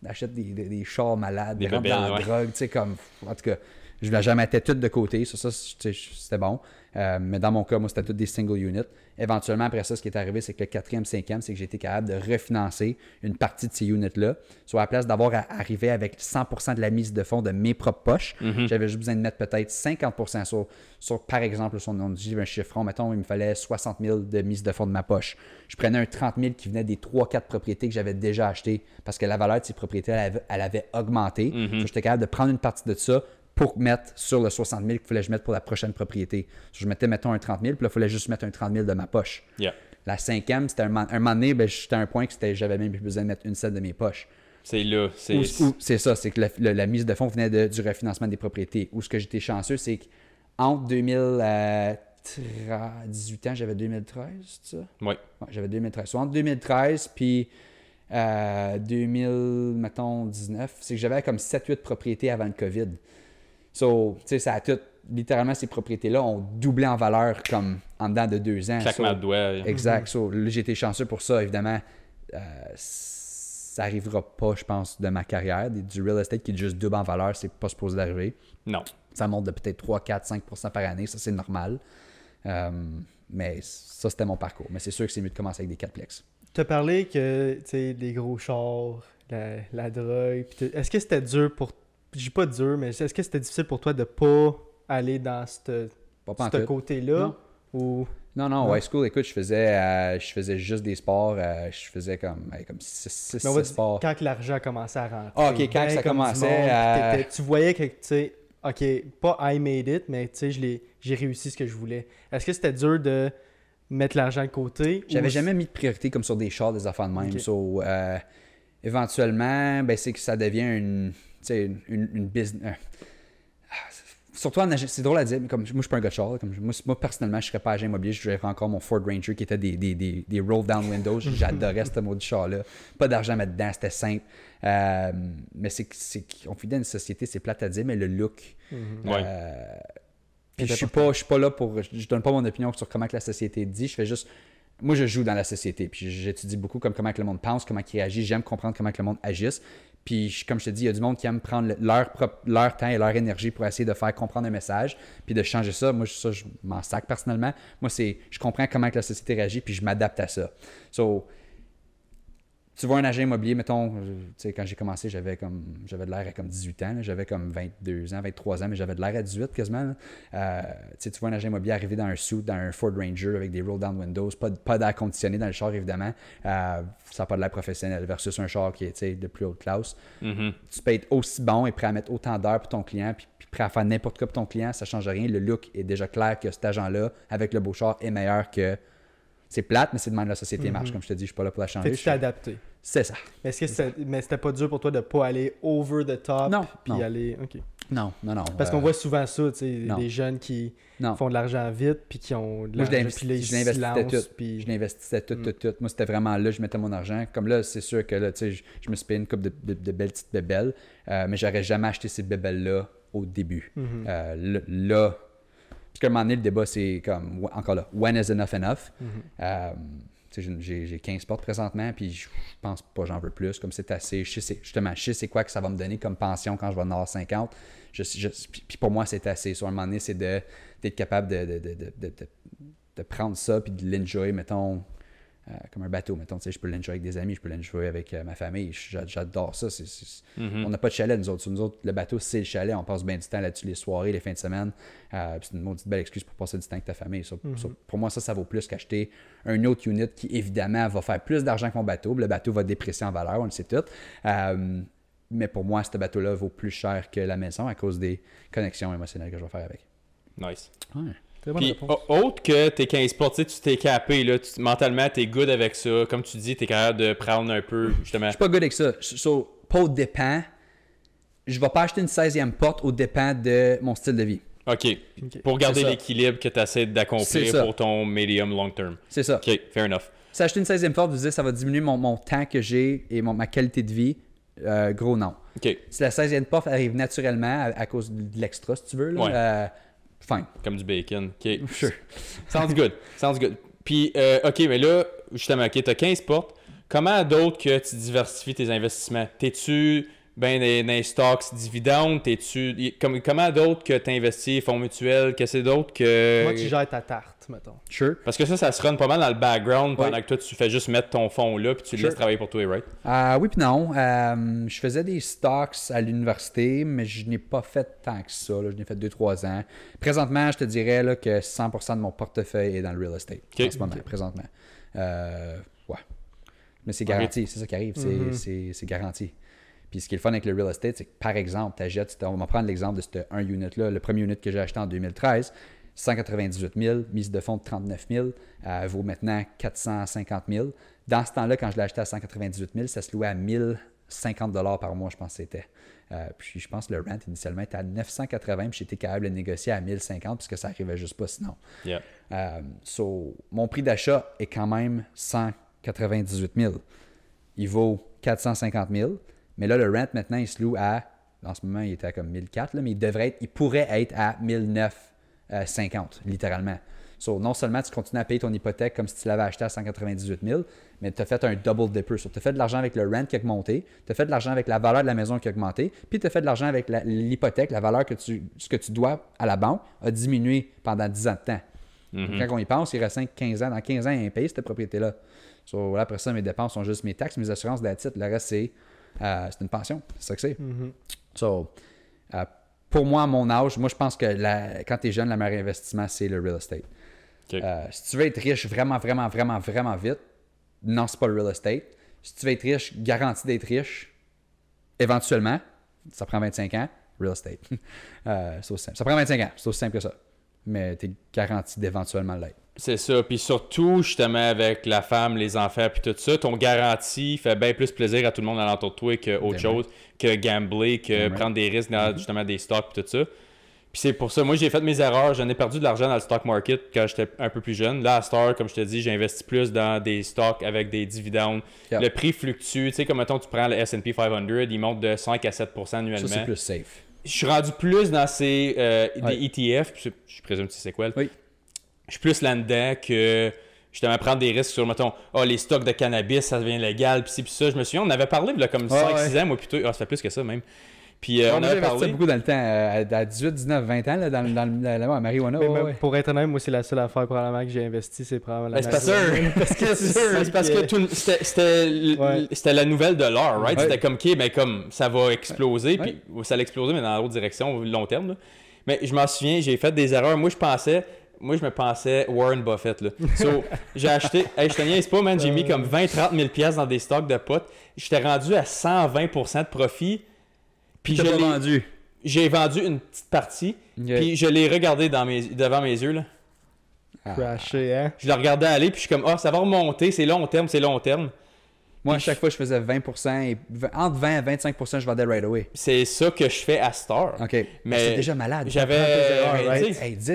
Achète des chars malades, des rentre dans la drogue, tu sais, comme. En tout cas, je la mettais toutes de côté. Ça c'était bon. Mais dans mon cas, moi, c'était toutes des single units. Éventuellement, après ça, ce qui est arrivé, c'est que le 4e, 5e, c'est que j'ai été capable de refinancer une partie de ces units-là. Soit à la place d'avoir à arriver avec 100% de la mise de fonds de mes propres poches, j'avais juste besoin de mettre peut-être 50% sur par exemple, on dit un chiffron, mettons, il me fallait 60 000 de mise de fonds de ma poche. Je prenais un 30 000 qui venait des 3-4 propriétés que j'avais déjà achetées parce que la valeur de ces propriétés, elle avait augmenté. J'étais capable de prendre une partie de ça pour mettre sur le 60 000 qu'il fallait que je mette pour la prochaine propriété. Je mettais, mettons, un 30 000, puis là, il fallait juste mettre un 30 000 de ma poche. Yeah. La 5e, c'était un moment donné, j'étais à un point que j'avais même plus besoin de mettre une seule de mes poches. C'est là. C'est ça, c'est que la mise de fonds venait du refinancement des propriétés. Où ce que j'étais chanceux, c'est qu'entre 2018 ans, j'avais 2013, c'est ça? Oui. Ouais, j'avais 2013. Soit entre 2013 puis 2019, c'est que j'avais comme 7-8 propriétés avant le COVID. So, tu sais, ça a tout, littéralement, ces propriétés-là ont doublé en valeur comme en dedans de 2 ans. Claquement de doigts. Exact. So, là, j'ai été chanceux pour ça, évidemment. Ça n'arrivera pas, je pense, de ma carrière. Du real estate qui est juste double en valeur, c'est pas supposé d'arriver. Non. Ça monte de peut-être 3, 4, 5% par année. Ça, c'est normal. Mais ça, c'était mon parcours. Mais c'est sûr que c'est mieux de commencer avec des 4plex. Tu as parlé que, tu sais, les gros chars, la drogue. Est-ce que c'était dur pour... Je dis pas dur, mais est-ce que c'était difficile pour toi de pas aller dans ce côté-là? Ou... Non, high school, écoute, je faisais juste des sports. Je faisais comme 6 sports. Quand l'argent commençait à rentrer. Ah, OK, quand ça commençait tu voyais que, tu sais, OK, pas I made it, mais tu sais, j'ai réussi ce que je voulais. Est-ce que c'était dur de mettre l'argent de côté? J'avais jamais mis de priorité comme sur des chars, des affaires de même. Okay. So, éventuellement, c'est que ça devient une business. Surtout en agent, c'est drôle à dire, mais comme moi je suis pas un gars de char, moi personnellement je serais pas agent immobilier, je gérerais encore mon Ford Ranger qui était des roll down windows. J'adorais ce mot du char là. Pas d'argent à mettre dedans, c'était simple. Mais c'est qu'on vit dans une société, c'est plate à dire, mais le look. Puis je suis pas là pour. Je donne pas mon opinion sur comment que la société dit, je fais juste. Moi, je joue dans la société, puis j'étudie beaucoup comment que le monde pense, comment il réagit, j'aime comprendre comment que le monde agisse. Puis, comme je te dis, il y a du monde qui aime prendre leur temps et leur énergie pour essayer de faire comprendre un message, puis de changer ça. Moi, je m'en sac personnellement. Moi, je comprends comment que la société réagit, puis je m'adapte à ça. So, tu vois un agent immobilier, mettons, tu sais, quand j'ai commencé, j'avais de l'air à comme 18 ans, là. J'avais comme 22 ans, 23 ans, mais j'avais de l'air à 18 quasiment. Tu vois un agent immobilier arriver dans un suit, dans un Ford Ranger avec des roll-down windows, pas d'air conditionné dans le char, évidemment. Ça n'a pas de l'air professionnel versus un char qui est de plus haute classe. Mm-hmm. Tu peux être aussi bon et prêt à mettre autant d'heures pour ton client, puis prêt à faire n'importe quoi pour ton client, ça ne change rien. Le look est déjà clair que cet agent-là, avec le beau char, est meilleur que... C'est plate, mais c'est de même la société marche. Comme je te dis, je ne suis pas là pour la changer. Fait que tu t'es adapté. C'est ça. Mais c'était pas dur pour toi de pas aller over the top? Non, Puis non. aller... OK. Non. Parce qu'on voit souvent ça, tu sais, non. des jeunes qui Non. font de l'argent vite, puis qui ont de Moi, l'argent, puis là, ils je l'investissais se tout. lancent, puis... Je l'investissais tout. Moi, c'était vraiment là, je mettais mon argent. Comme là, c'est sûr que là, tu sais, je me suis payé une couple de belles petites bébelles, mais j'aurais jamais acheté ces bébelles-là au début. Là, puis qu'à un moment donné, le débat, c'est comme, encore là, when is enough enough? J'ai 15 portes présentement, puis je pense pas j'en veux plus. Comme c'est assez, je sais c'est quoi que ça va me donner comme pension quand je vais en avoir 50. Puis pour moi, c'est assez. Sur un moment donné, c'est d'être capable de prendre ça puis de l'enjoy, mettons, comme un bateau. Mettons, je peux l'enjoy avec des amis, je peux l'enjoy avec ma famille. J'adore ça. On n'a pas de chalet, nous autres. Nous autres, le bateau, c'est le chalet. On passe bien du temps là-dessus, les soirées, les fins de semaine. C'est une maudite belle excuse pour passer du temps avec ta famille. Pour moi, ça vaut plus qu'acheter un autre unit qui, évidemment, va faire plus d'argent que mon bateau. Le bateau va déprécier en valeur, on le sait tout. Mais pour moi, ce bateau-là vaut plus cher que la maison à cause des connexions émotionnelles que je vais faire avec. Nice. Ouais. Puis, autre que tes 15 portes, tu t'es capé, là, mentalement, t'es good avec ça. Comme tu dis, t'es capable de prendre un peu, justement. Je suis pas good avec ça. Pas au dépend. Je vais pas acheter une 16e porte au dépend de mon style de vie. OK. Pour garder l'équilibre que tu essaies d'accomplir pour ton medium long term. C'est ça. OK, fair enough. Si acheter une 16e porte, vous dites ça va diminuer mon temps que j'ai et ma qualité de vie. Gros non. OK. Si la 16e porte arrive naturellement à cause de l'extra, si tu veux, là, fine. Comme du bacon. OK. Sure. Sounds good. Puis, OK, mais là, justement, OK, tu as 15 portes. Comment d'autres que tu diversifies tes investissements? T'es-tu dans les stocks, dividendes? Comment d'autres que tu investis, fonds mutuels? Que c'est d'autres que... Comment tu gères ta tarte, mettons? Sure. Parce que ça se run pas mal dans le background pendant que toi, tu fais juste mettre ton fonds là puis tu le laisses travailler pour toi, right? Oui puis non. Je faisais des stocks à l'université, mais je n'ai pas fait tant que ça. Là. Je n'ai fait 2-3 ans. Présentement, je te dirais là, que 100% de mon portefeuille est dans le real estate en ce moment, présentement. Ouais. Mais c'est garanti, c'est ça qui arrive. C'est garanti. Puis ce qui est le fun avec le real estate, c'est que par exemple, tu achètes, on va prendre l'exemple de ce un unit-là, le premier unit que j'ai acheté en 2013, 198 000, mise de fonds de 39 000, vaut maintenant 450 000. Dans ce temps-là, quand je l'ai acheté à 198 000, ça se louait à 1050 $ par mois, je pense que c'était. Puis je pense que le rent initialement était à 980, puis j'étais capable de négocier à 1050 parce que ça n'arrivait juste pas sinon. Yeah. Mon prix d'achat est quand même 198 000. Il vaut 450 000. Mais là, le rent, maintenant, il se loue en ce moment, il était à comme 1004, là, mais il pourrait être à 1950, littéralement. Non seulement tu continues à payer ton hypothèque comme si tu l'avais acheté à 198 000, mais tu as fait un double dipper. Tu as fait de l'argent avec le rent qui a augmenté, tu as fait de l'argent avec la valeur de la maison qui a augmenté, puis tu as fait de l'argent avec l'hypothèque, la valeur ce que tu dois à la banque a diminué pendant 10 ans de temps. Quand on y pense, il reste 15 ans. Dans 15 ans, il y a un pays, cette propriété-là. Après ça, mes dépenses sont juste mes taxes, mes assurances, le reste, c'est une pension. C'est ça que c'est. Pour moi, à mon âge, moi, je pense que quand tu es jeune, le meilleur investissement, c'est le real estate. Okay. Si tu veux être riche vraiment, vraiment, vraiment, vraiment vite, non, c'est pas le real estate. Si tu veux être riche, garanti d'être riche, éventuellement, ça prend 25 ans, real estate. C'est aussi simple. Ça prend 25 ans, c'est aussi simple que ça. Mais tu es garanti d'éventuellement l'être. C'est ça. Puis surtout, justement, avec la femme, les enfants, puis tout ça, ton garantie fait bien plus plaisir à tout le monde alentour de toi qu'autre chose, que gambler, que prendre des risques dans justement des stocks, puis tout ça. Puis c'est pour ça, moi, j'ai fait mes erreurs. J'en ai perdu de l'argent dans le stock market quand j'étais un peu plus jeune. Là, à Star, comme je te dis, j'ai investi plus dans des stocks avec des dividendes. Yep. Le prix fluctue. Tu sais, comme mettons, tu prends le S&P 500, il monte de 5 à 7% annuellement. Ça, c'est plus safe. Je suis rendu plus dans ces des ETF, je présume que c'est quoi. Oui. Je suis plus là-dedans que justement prendre des risques sur, mettons, les stocks de cannabis, ça devient légal, puis ci, puis ça. Je me souviens, on avait parlé là, comme 5-6 ans, moi, plutôt. Ça fait plus que ça même. Puis on avait avait investi parlé. beaucoup dans le temps, à 18, 19, 20 ans, là, dans la marijuana. Mais ouais. pour être honnête, moi, c'est la seule affaire probablement que j'ai investi, c'est probablement la Ben, c'est marijuana. parce que c'est parce que c'était la nouvelle de l'heure, right? Ouais. C'était comme, OK, ben comme ça va exploser, puis ça allait exploser, mais dans l'autre direction, long terme. Là. Mais je m'en souviens, j'ai fait des erreurs. Moi, je me pensais Warren Buffett. Là. So, j'ai acheté, je te niaise pas, man, j'ai mis comme 20-30 000 piastres dans des stocks de potes. J'étais rendu à 120% de profit. Puis j'ai vendu une petite partie, puis je l'ai regardé devant mes yeux. Là. Crashé, hein? Je le regardais aller, puis je suis comme, ça va remonter, c'est long terme. Moi, à chaque fois, je faisais 20%, et entre 20 et 25%, je vendais right away. C'est ça que je fais à Star. OK. Mais c'est déjà malade. Dis,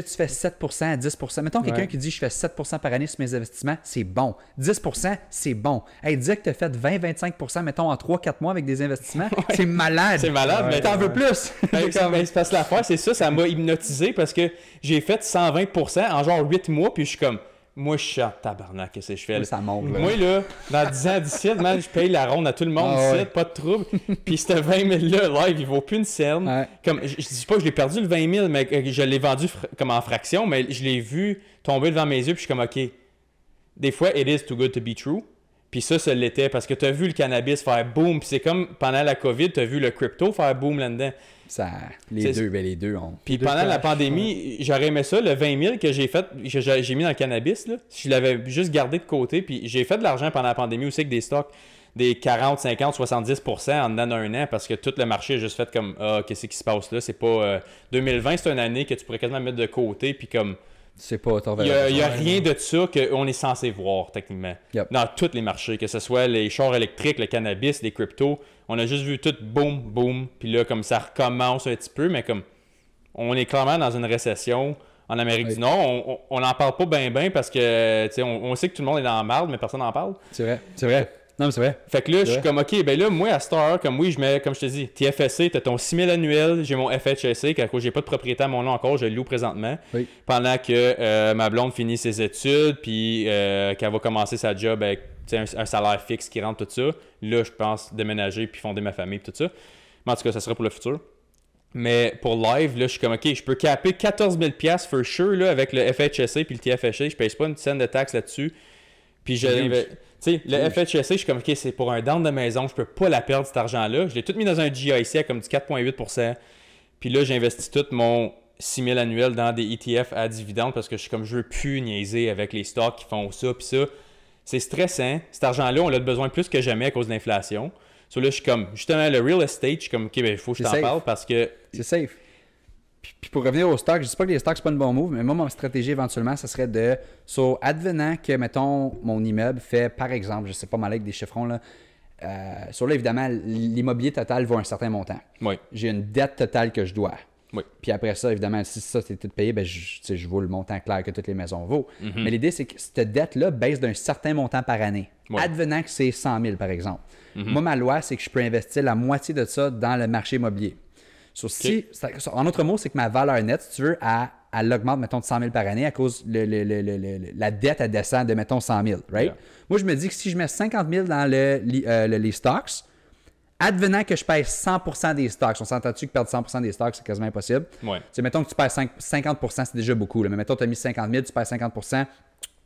tu fais 7%, 10%. Mettons quelqu'un qui dit je fais 7% par année sur mes investissements, c'est bon. 10%, c'est bon. Dis que tu as fait 20-25%, mettons, en 3-4 mois avec des investissements, c'est malade. C'est malade, mais t'en veux plus. C'est parce que l'affaire, c'est ça m'a hypnotisé parce que j'ai fait 120% en genre 8 mois, puis je suis comme, moi, je suis en tabarnak, qu'est-ce que je fais là? Ça monte, là. Moi, là, dans 10 ans d'ici, man, je paye la ronde à tout le monde ici, pas de trouble. Puis ce 20 000-là, live, il vaut plus une scène. Ouais. Comme, je dis pas que je l'ai perdu le 20 000, mais je l'ai vendu comme en fraction, mais je l'ai vu tomber devant mes yeux, puis je suis comme, OK, des fois, it is too good to be true. Puis ça l'était, parce que tu as vu le cannabis faire boom, puis c'est comme pendant la COVID, tu as vu le crypto faire boom là-dedans. Les deux ont... Puis pendant la pandémie, j'aurais aimé ça, le 20 000 que j'ai fait, j'ai mis dans le cannabis, là, si je l'avais juste gardé de côté, puis j'ai fait de l'argent pendant la pandémie aussi avec des stocks, des 40, 50, 70% en dedans d'un an, parce que tout le marché a juste fait comme, qu'est-ce qui se passe là, c'est pas... 2020, c'est une année que tu pourrais quasiment mettre de côté, puis comme... C'est pas Il n'y a rien de ça qu'on est censé voir, techniquement. Yep. Dans tous les marchés, que ce soit les chars électriques, le cannabis, les cryptos. On a juste vu tout boum, boum. Puis là, comme ça recommence un petit peu, mais comme on est clairement dans une récession en Amérique du Nord. On n'en parle pas bien parce que on sait que tout le monde est dans la marde, mais personne n'en parle. C'est vrai. Non, mais c'est vrai. Fait que là, je suis comme, OK, ben là, moi, à Star, comme oui, je mets, comme je te dis, TFSC, t'as ton 6 000 annuel, j'ai mon FHSC, car j'ai pas de propriété à mon nom encore, je le loue présentement. Oui. Pendant que ma blonde finit ses études, puis qu'elle va commencer sa job avec un salaire fixe qui rentre, tout ça. Là, je pense déménager, puis fonder ma famille, puis tout ça. Mais en tout cas, ça sera pour le futur. Mais pour live, là, je suis comme, OK, je peux caper 14 000 $ for sure, là, avec le FHSC puis le TFSC. Je paye pas une scène de taxe là-dessus. Puis tu sais, le FHSC, je suis comme, OK, c'est pour un down de maison, je peux pas la perdre, cet argent-là. Je l'ai tout mis dans un GIC à comme du 4,8%. Puis là, j'investis tout mon 6 000 annuel dans des ETF à dividendes parce que je suis comme, je veux plus niaiser avec les stocks qui font ça, puis ça. C'est stressant. Cet argent-là, on l'a besoin plus que jamais à cause de l'inflation. So là, je suis comme, justement, le real estate, je suis comme, OK, ben, il faut que je t'en parle parce que... C'est safe. Puis pour revenir aux stocks, je dis pas que les stocks, c'est pas une bonne move, mais moi, ma stratégie éventuellement, ça serait de... advenant que, mettons, mon immeuble fait, par exemple, je sais pas mal avec des chiffrons, là, là, évidemment, l'immobilier total vaut un certain montant. Oui. J'ai une dette totale que je dois. Oui. Puis après ça, évidemment, si ça, c'est tout payé, ben, je vaux le montant clair que toutes les maisons vaut. Mais l'idée, c'est que cette dette-là baisse d'un certain montant par année. Oui. Advenant que c'est 100 000, par exemple. Moi, ma loi, c'est que je peux investir la moitié de ça dans le marché immobilier. En autre mot, c'est que ma valeur nette, si tu veux, elle augmente, mettons, de 100 000 par année à cause la dette, elle descend de, mettons, 100 000, right? Yeah. Moi, je me dis que si je mets 50 000 dans les stocks, advenant que je paye 100% des stocks, on s'entend-tu que perdre 100% des stocks, c'est quasiment impossible? Ouais. Mettons que tu perds 50%, c'est déjà beaucoup. Là. Mais mettons que tu as mis 50 000, tu perds 50%,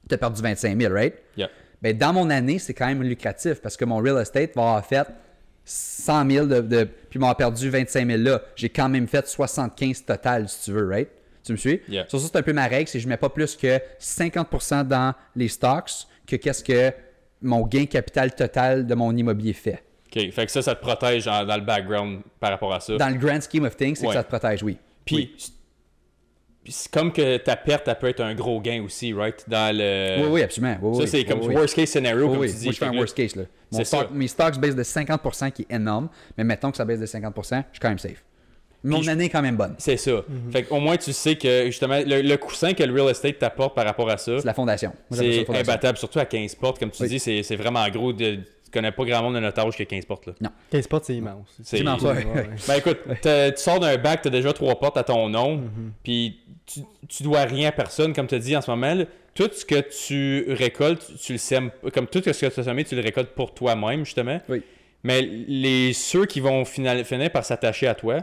tu as perdu 25 000, right? Yeah. Ben, dans mon année, c'est quand même lucratif parce que mon real estate va avoir fait 100 000 puis m'avoir perdu 25 000 là. J'ai quand même fait 75 total, si tu veux, right? Tu me suis? Yeah. Ça, c'est un peu ma règle, c'est que je ne mets pas plus que 50% dans les stocks que qu'est-ce que mon gain capital total de mon immobilier fait. OK. Fait que ça te protège dans le background par rapport à ça. Dans le grand scheme of things, c'est que ça te protège, oui. Puis, c'est comme que ta perte, elle peut être un gros gain aussi, right? Dans le... Oui, absolument. Ça, c'est comme worst case scenario, comme tu dis. Moi, je fais un worst case. Là. Mes stocks baissent de 50%, qui est énorme, mais mettons que ça baisse de 50%, je suis quand même safe. Mon année est quand même bonne. C'est ça. Fait qu'au moins, tu sais que, justement, le coussin que le real estate t'apporte par rapport à ça... C'est la fondation. C'est imbattable, surtout à 15 portes. Comme tu dis, c'est vraiment gros. Tu connais pas grand monde de notre âge qui a 15 portes. Là. Non. 15 portes, c'est immense. C'est immense, ouais. Ben écoute, tu sors d'un bac, tu as déjà 3 portes à ton nom, puis tu dois rien à personne, comme tu as dit en ce moment. Là, tout ce que tu récoltes, tu le sèmes, comme tout ce que tu as semé, tu le récoltes pour toi-même, justement. Oui. Mais ceux qui vont finir par s'attacher à toi,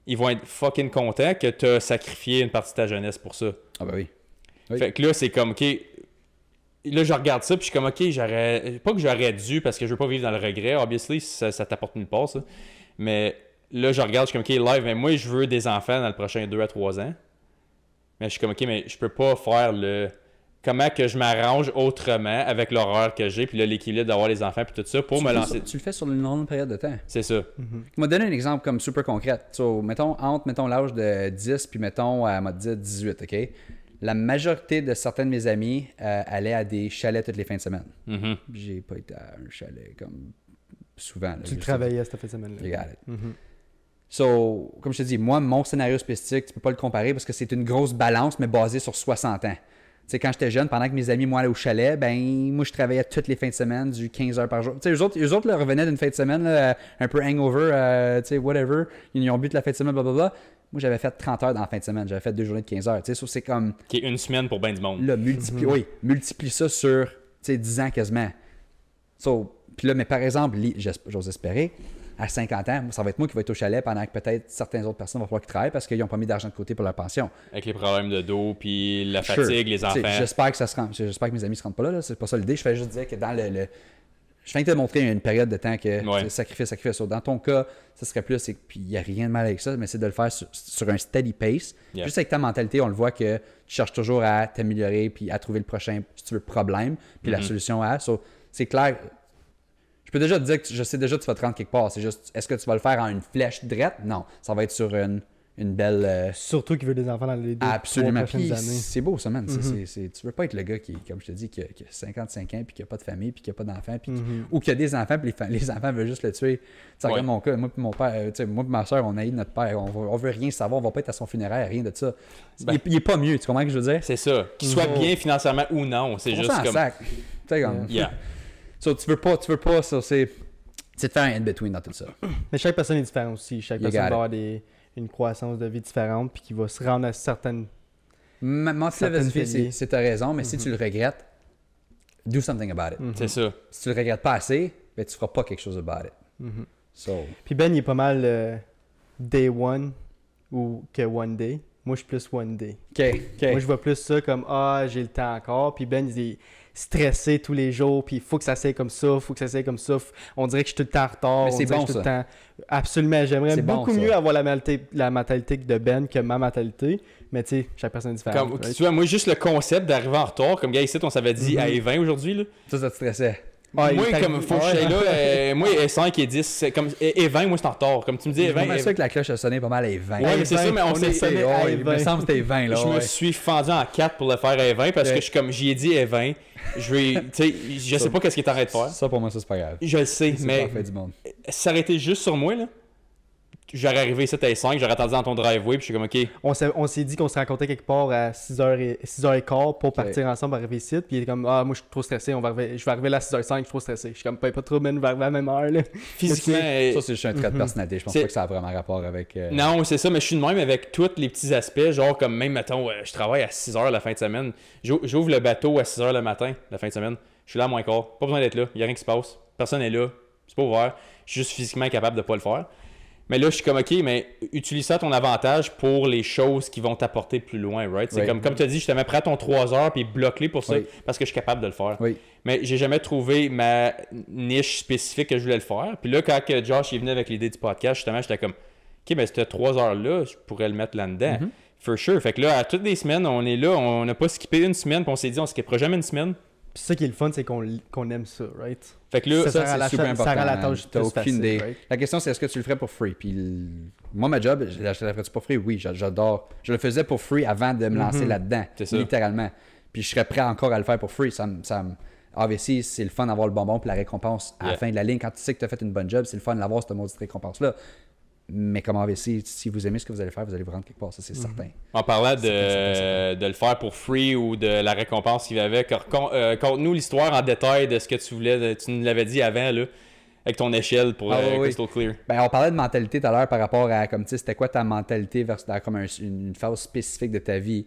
ils vont être fucking contents que tu as sacrifié une partie de ta jeunesse pour ça. Ah ben oui. Oui. Fait que là, c'est comme, OK, là, je regarde ça, puis je suis comme, OK, pas que j'aurais dû, parce que je veux pas vivre dans le regret, obviously, ça t'apporte nulle part, ça. Mais là, je regarde, je suis comme, OK, live, mais moi, je veux des enfants dans le prochain 2 à 3 ans. Mais je suis comme, OK, mais je peux pas faire comment que je m'arrange autrement avec l'horreur que j'ai, puis là, l'équilibre d'avoir les enfants, puis tout ça, pour me lancer. Tu le fais sur une longue période de temps. C'est ça. Je vais donner un exemple comme super concret. So, mettons l'âge de 10, puis mettons, m'a dit 18, OK? La majorité de certains de mes amis allaient à des chalets toutes les fins de semaine. Mhm. J'ai pas été à un chalet comme souvent. Là, Tu travaillais cette fin de semaine-là. You got it. So, comme je te dis, moi, mon scénario spécifique, tu peux pas le comparer parce que c'est une grosse balance, mais basée sur 60 ans. Tu sais, quand j'étais jeune, pendant que mes amis, moi, allaient au chalet, ben, moi, je travaillais toutes les fins de semaine, du 15 heures par jour. Tu sais, eux autres là, revenaient d'une fin de semaine, là, un peu hangover, tu sais, whatever. Ils ont bu de la fin de semaine, blablabla. Moi, j'avais fait 30 heures dans la fin de semaine. J'avais fait 2 journées de 15 heures. Tu sais, c'est comme. Qui est une semaine pour bien du monde. Là, multiplie ça sur, tu sais, 10 ans quasiment. So, puis là, mais par exemple, j'ose espérer, à 50 ans, ça va être moi qui vais être au chalet pendant que peut-être certaines autres personnes vont falloir qu'ils travaillent parce qu'ils n'ont pas mis d'argent de côté pour leur pension. Avec les problèmes de dos, puis la fatigue, les enfants. J'espère que mes amis ne se rendent pas là. C'est pas ça l'idée. Je fais juste dire que dans je viens de te montrer une période de temps que sacrifice. Dans ton cas, ça serait plus, puis il n'y a rien de mal avec ça, mais c'est de le faire sur un steady pace. Yeah. Juste avec ta mentalité, on le voit que tu cherches toujours à t'améliorer puis à trouver le prochain, si tu veux, problème, puis la solution à. C'est clair. Je peux déjà te dire que je sais déjà que tu vas te rendre quelque part. C'est juste, est-ce que tu vas le faire en une flèche droite? Non. Ça va être sur une belle. Surtout qu'il veut des enfants dans les 2 absolument. prochaines années. C'est beau, ça, man. Tu veux pas être le gars qui, comme je te dis, qui a 55 ans, puis qui a pas de famille, puis qui a pas d'enfants, ou qui a des enfants, puis les enfants veulent juste le tuer. Tu sais, regarde mon cas, moi et mon père, moi et ma soeur, on haït notre père. On veut rien savoir, on va pas être à son funéraire, rien de ça. Il est pas mieux, tu comprends ce que je veux dire? C'est ça. Qu'il soit bien financièrement ou non. C'est juste comme. Sac. Tu sais, comme. Yeah. So, tu veux pas, ça, c'est de faire un in-between dans tout ça. Mais chaque personne est différente aussi. Chaque personne va avoir une croissance de vie différente puis qui va se rendre à certaines philosophie, c'est ta raison, mais si tu le regrettes, do something about it. C'est ça. Si tu le regrettes pas assez, ben, tu feras pas quelque chose about it. Puis Ben, il est pas mal day one ou que one day. Moi, je suis plus one day. Moi, je vois plus ça comme j'ai le temps encore. Puis Ben, il est stressé tous les jours. Puis il faut que ça s'aille comme ça. On dirait que je suis tout le temps en retard. Mais c'est bon, ça. Absolument. J'aimerais beaucoup mieux avoir la mentalité de Ben que ma mentalité. Mais tu sais, chaque personne est différente. Tu vois, moi, juste le concept d'arriver en retard, comme gars ici, on s'avait dit à E20 aujourd'hui. Là. Ça te stressait. Moi, comme faut que je sois là, moi, E5 et 10, c'est comme E20, moi, c'est en retard. Comme tu me dis, E20. C'est sûr que la cloche a sonné pas mal à E20. Ouais, mais c'est ça, mais on s'est sonné à E20. Il me semble que c'était E20, là. Je me suis fendu en 4 pour le faire à E20 parce que je suis comme, j'y ai dit E20. Je sais pas qu'est-ce qu'il est en train de faire. Ça, pour moi, ça, c'est pas grave. Je le sais, mais si ça aurait été juste sur moi, là, j'aurais arrivé ici à 5, j'aurais attendu dans ton driveway, puis je suis comme, OK. On s'est dit qu'on se rencontrait quelque part à 6h15 pour partir ensemble, arriver ici. Puis il est comme, moi, je suis trop stressé, je vais arriver là à 6h05, je suis trop stressé. Je suis comme, pas trop, man, je vais arriver à la même heure. Là. Physiquement. Ça, c'est juste un trait de personnalité. Je pense pas que ça a vraiment rapport avec. Non, c'est ça, mais je suis de même avec tous les petits aspects. Genre, comme même, mettons, je travaille à 6h la fin de semaine. J'ouvre le bateau à 6h le matin, la fin de semaine. Je suis là à moins quart. Pas besoin d'être là. Il n'y a rien qui se passe. Personne n'est là. C'est pas ouvert. Je suis juste physiquement capable de pas le faire. Mais là, je suis comme, OK, mais utilise ça à ton avantage pour les choses qui vont t'apporter plus loin, right? C'est comme tu as dit, je te mets prêt à ton 3 heures puis bloque-les pour ça parce que je suis capable de le faire. Oui. Mais j'ai jamais trouvé ma niche spécifique que je voulais le faire. Puis là, quand Josh est venu avec l'idée du podcast, justement, j'étais comme, OK, mais cette 3 heures-là, je pourrais le mettre là-dedans. For sure. Fait que là, à toutes les semaines, on est là, on n'a pas skippé une semaine, puis on s'est dit, on skippera jamais une semaine. Puis ça qui est le fun, c'est qu'on aime ça, right? Fait que là, ça c'est super important. Ça rend la tâche plus facile, right? La question, c'est est-ce que tu le ferais pour free? Puis moi, ma job, je la ferais-tu pour free? Oui, j'adore. Je le faisais pour free avant de me lancer là-dedans, littéralement. Puis je serais prêt encore à le faire pour free. Obviously, c'est le fun d'avoir le bonbon puis la récompense à la fin de la ligne. Quand tu sais que tu as fait une bonne job, c'est le fun d'avoir cette maudite récompense-là. Mais comme AVC, si vous aimez ce que vous allez faire, vous allez vous rendre quelque part, ça c'est certain. En parlant de le faire pour free ou de la récompense qu'il y avait, conte-nous l'histoire en détail de ce que tu voulais, tu nous l'avais dit avant, là, avec ton échelle pour Crystal Clear. Ben, on parlait de mentalité tout à l'heure par rapport à, comme tu sais, c'était quoi ta mentalité versus comme une phase spécifique de ta vie.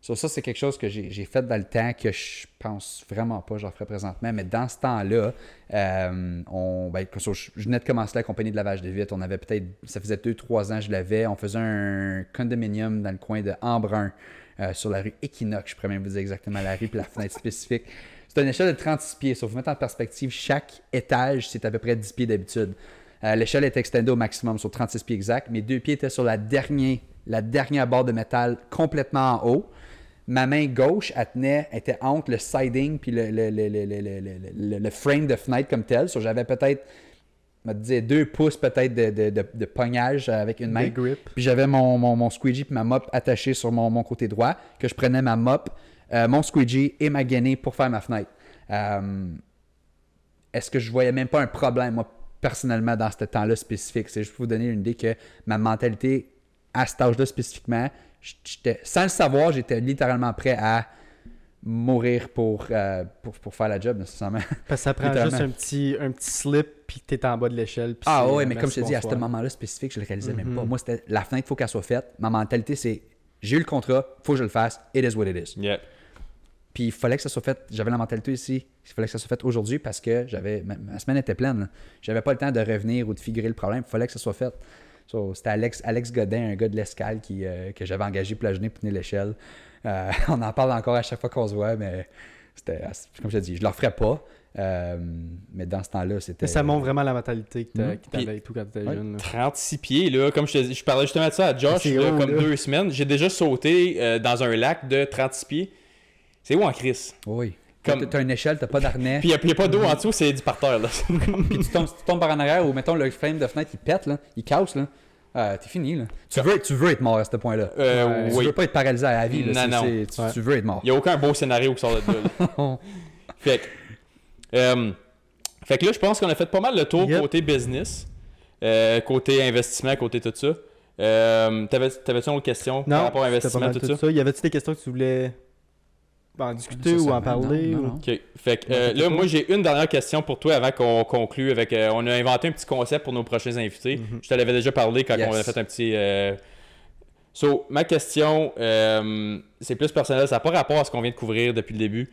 So, ça, c'est quelque chose que j'ai fait dans le temps que je pense vraiment pas que j'en ferais présentement. Mais dans ce temps-là, je venais de commencer la compagnie de lavage de vitres. On avait peut-être, ça faisait 2-3 ans que je l'avais. On faisait un condominium dans le coin de Embrun, sur la rue Equinox. Je pourrais même vous dire exactement la rue et la fenêtre spécifique. C'est une échelle de 36 pieds. Sauf que vous mettre en perspective, chaque étage, c'est à peu près 10 pieds d'habitude. L'échelle était extendée au maximum sur 36 pieds exacts. Mes 2 pieds étaient sur la dernière barre de métal complètement en haut. Ma main gauche, elle était entre le siding puis le frame de fenêtre comme tel. So, j'avais peut-être, je me disais, 2 pouces peut-être de pognage avec une main. Des grips. Puis j'avais mon squeegee puis ma mop attachés sur mon côté droit, que je prenais ma mop, mon squeegee et ma gainée pour faire ma fenêtre. Est-ce que je voyais même pas un problème, moi, personnellement, dans ce temps-là spécifique? C'est juste pour vous donner une idée que ma mentalité, à cet âge-là spécifiquement, sans le savoir, j'étais littéralement prêt à mourir pour faire la job, nécessairement. Parce que ça prend juste un petit slip, puis t'es en bas de l'échelle. Oui, mais comme je te dis, à ce moment-là spécifique, je le réalisais même pas. Moi, c'était la fenêtre, il faut qu'elle soit faite. Ma mentalité, c'est j'ai eu le contrat, il faut que je le fasse. It is what it is. Yeah. Puis il fallait que ça soit fait. J'avais la mentalité ici. Il fallait que ça soit fait aujourd'hui parce que ma semaine était pleine. Là. J'avais pas le temps de revenir ou de figurer le problème. Il fallait que ça soit fait. So, c'était Alex Godin, un gars de l'escale que j'avais engagé pour la journée pour tenir l'échelle. On en parle encore à chaque fois qu'on se voit, mais c'était, comme je te dis, je ne le referais pas. Mais dans ce temps-là, c'était. Mais ça montre vraiment la mentalité que t'avais et tout quand t'étais jeune. Là. 36 pieds, là, comme je te dis, je parlais justement de ça à Josh il y a comme 2 semaines. J'ai déjà sauté dans un lac de 36 pieds. C'est où en crise? Oui. T'as une échelle, t'as pas d'harnais. Puis il n'y a pas d'eau en dessous, c'est du parterre. Là. Puis tu tombes par en arrière ou mettons le frame de fenêtre, il pète, là, il casse. Là. T'es fini. Là. Tu veux être mort à ce point-là. Tu veux pas être paralysé à la vie. Là, non. Tu veux être mort. Il n'y a aucun beau scénario qui sort de là. Fait que là, je pense qu'on a fait pas mal le tour côté business, côté investissement, côté tout ça. T'avais-tu une autre question par rapport à investissement, tout ça? Y avait-tu des questions que tu voulais en discuter ou en parler? Non. OK. Fait que là, moi, j'ai une dernière question pour toi avant qu'on conclue avec... on a inventé un petit concept pour nos prochains invités. Je te l'avais déjà parlé quand on avait fait un petit... So, ma question, c'est plus personnel. Ça n'a pas rapport à ce qu'on vient de couvrir depuis le début.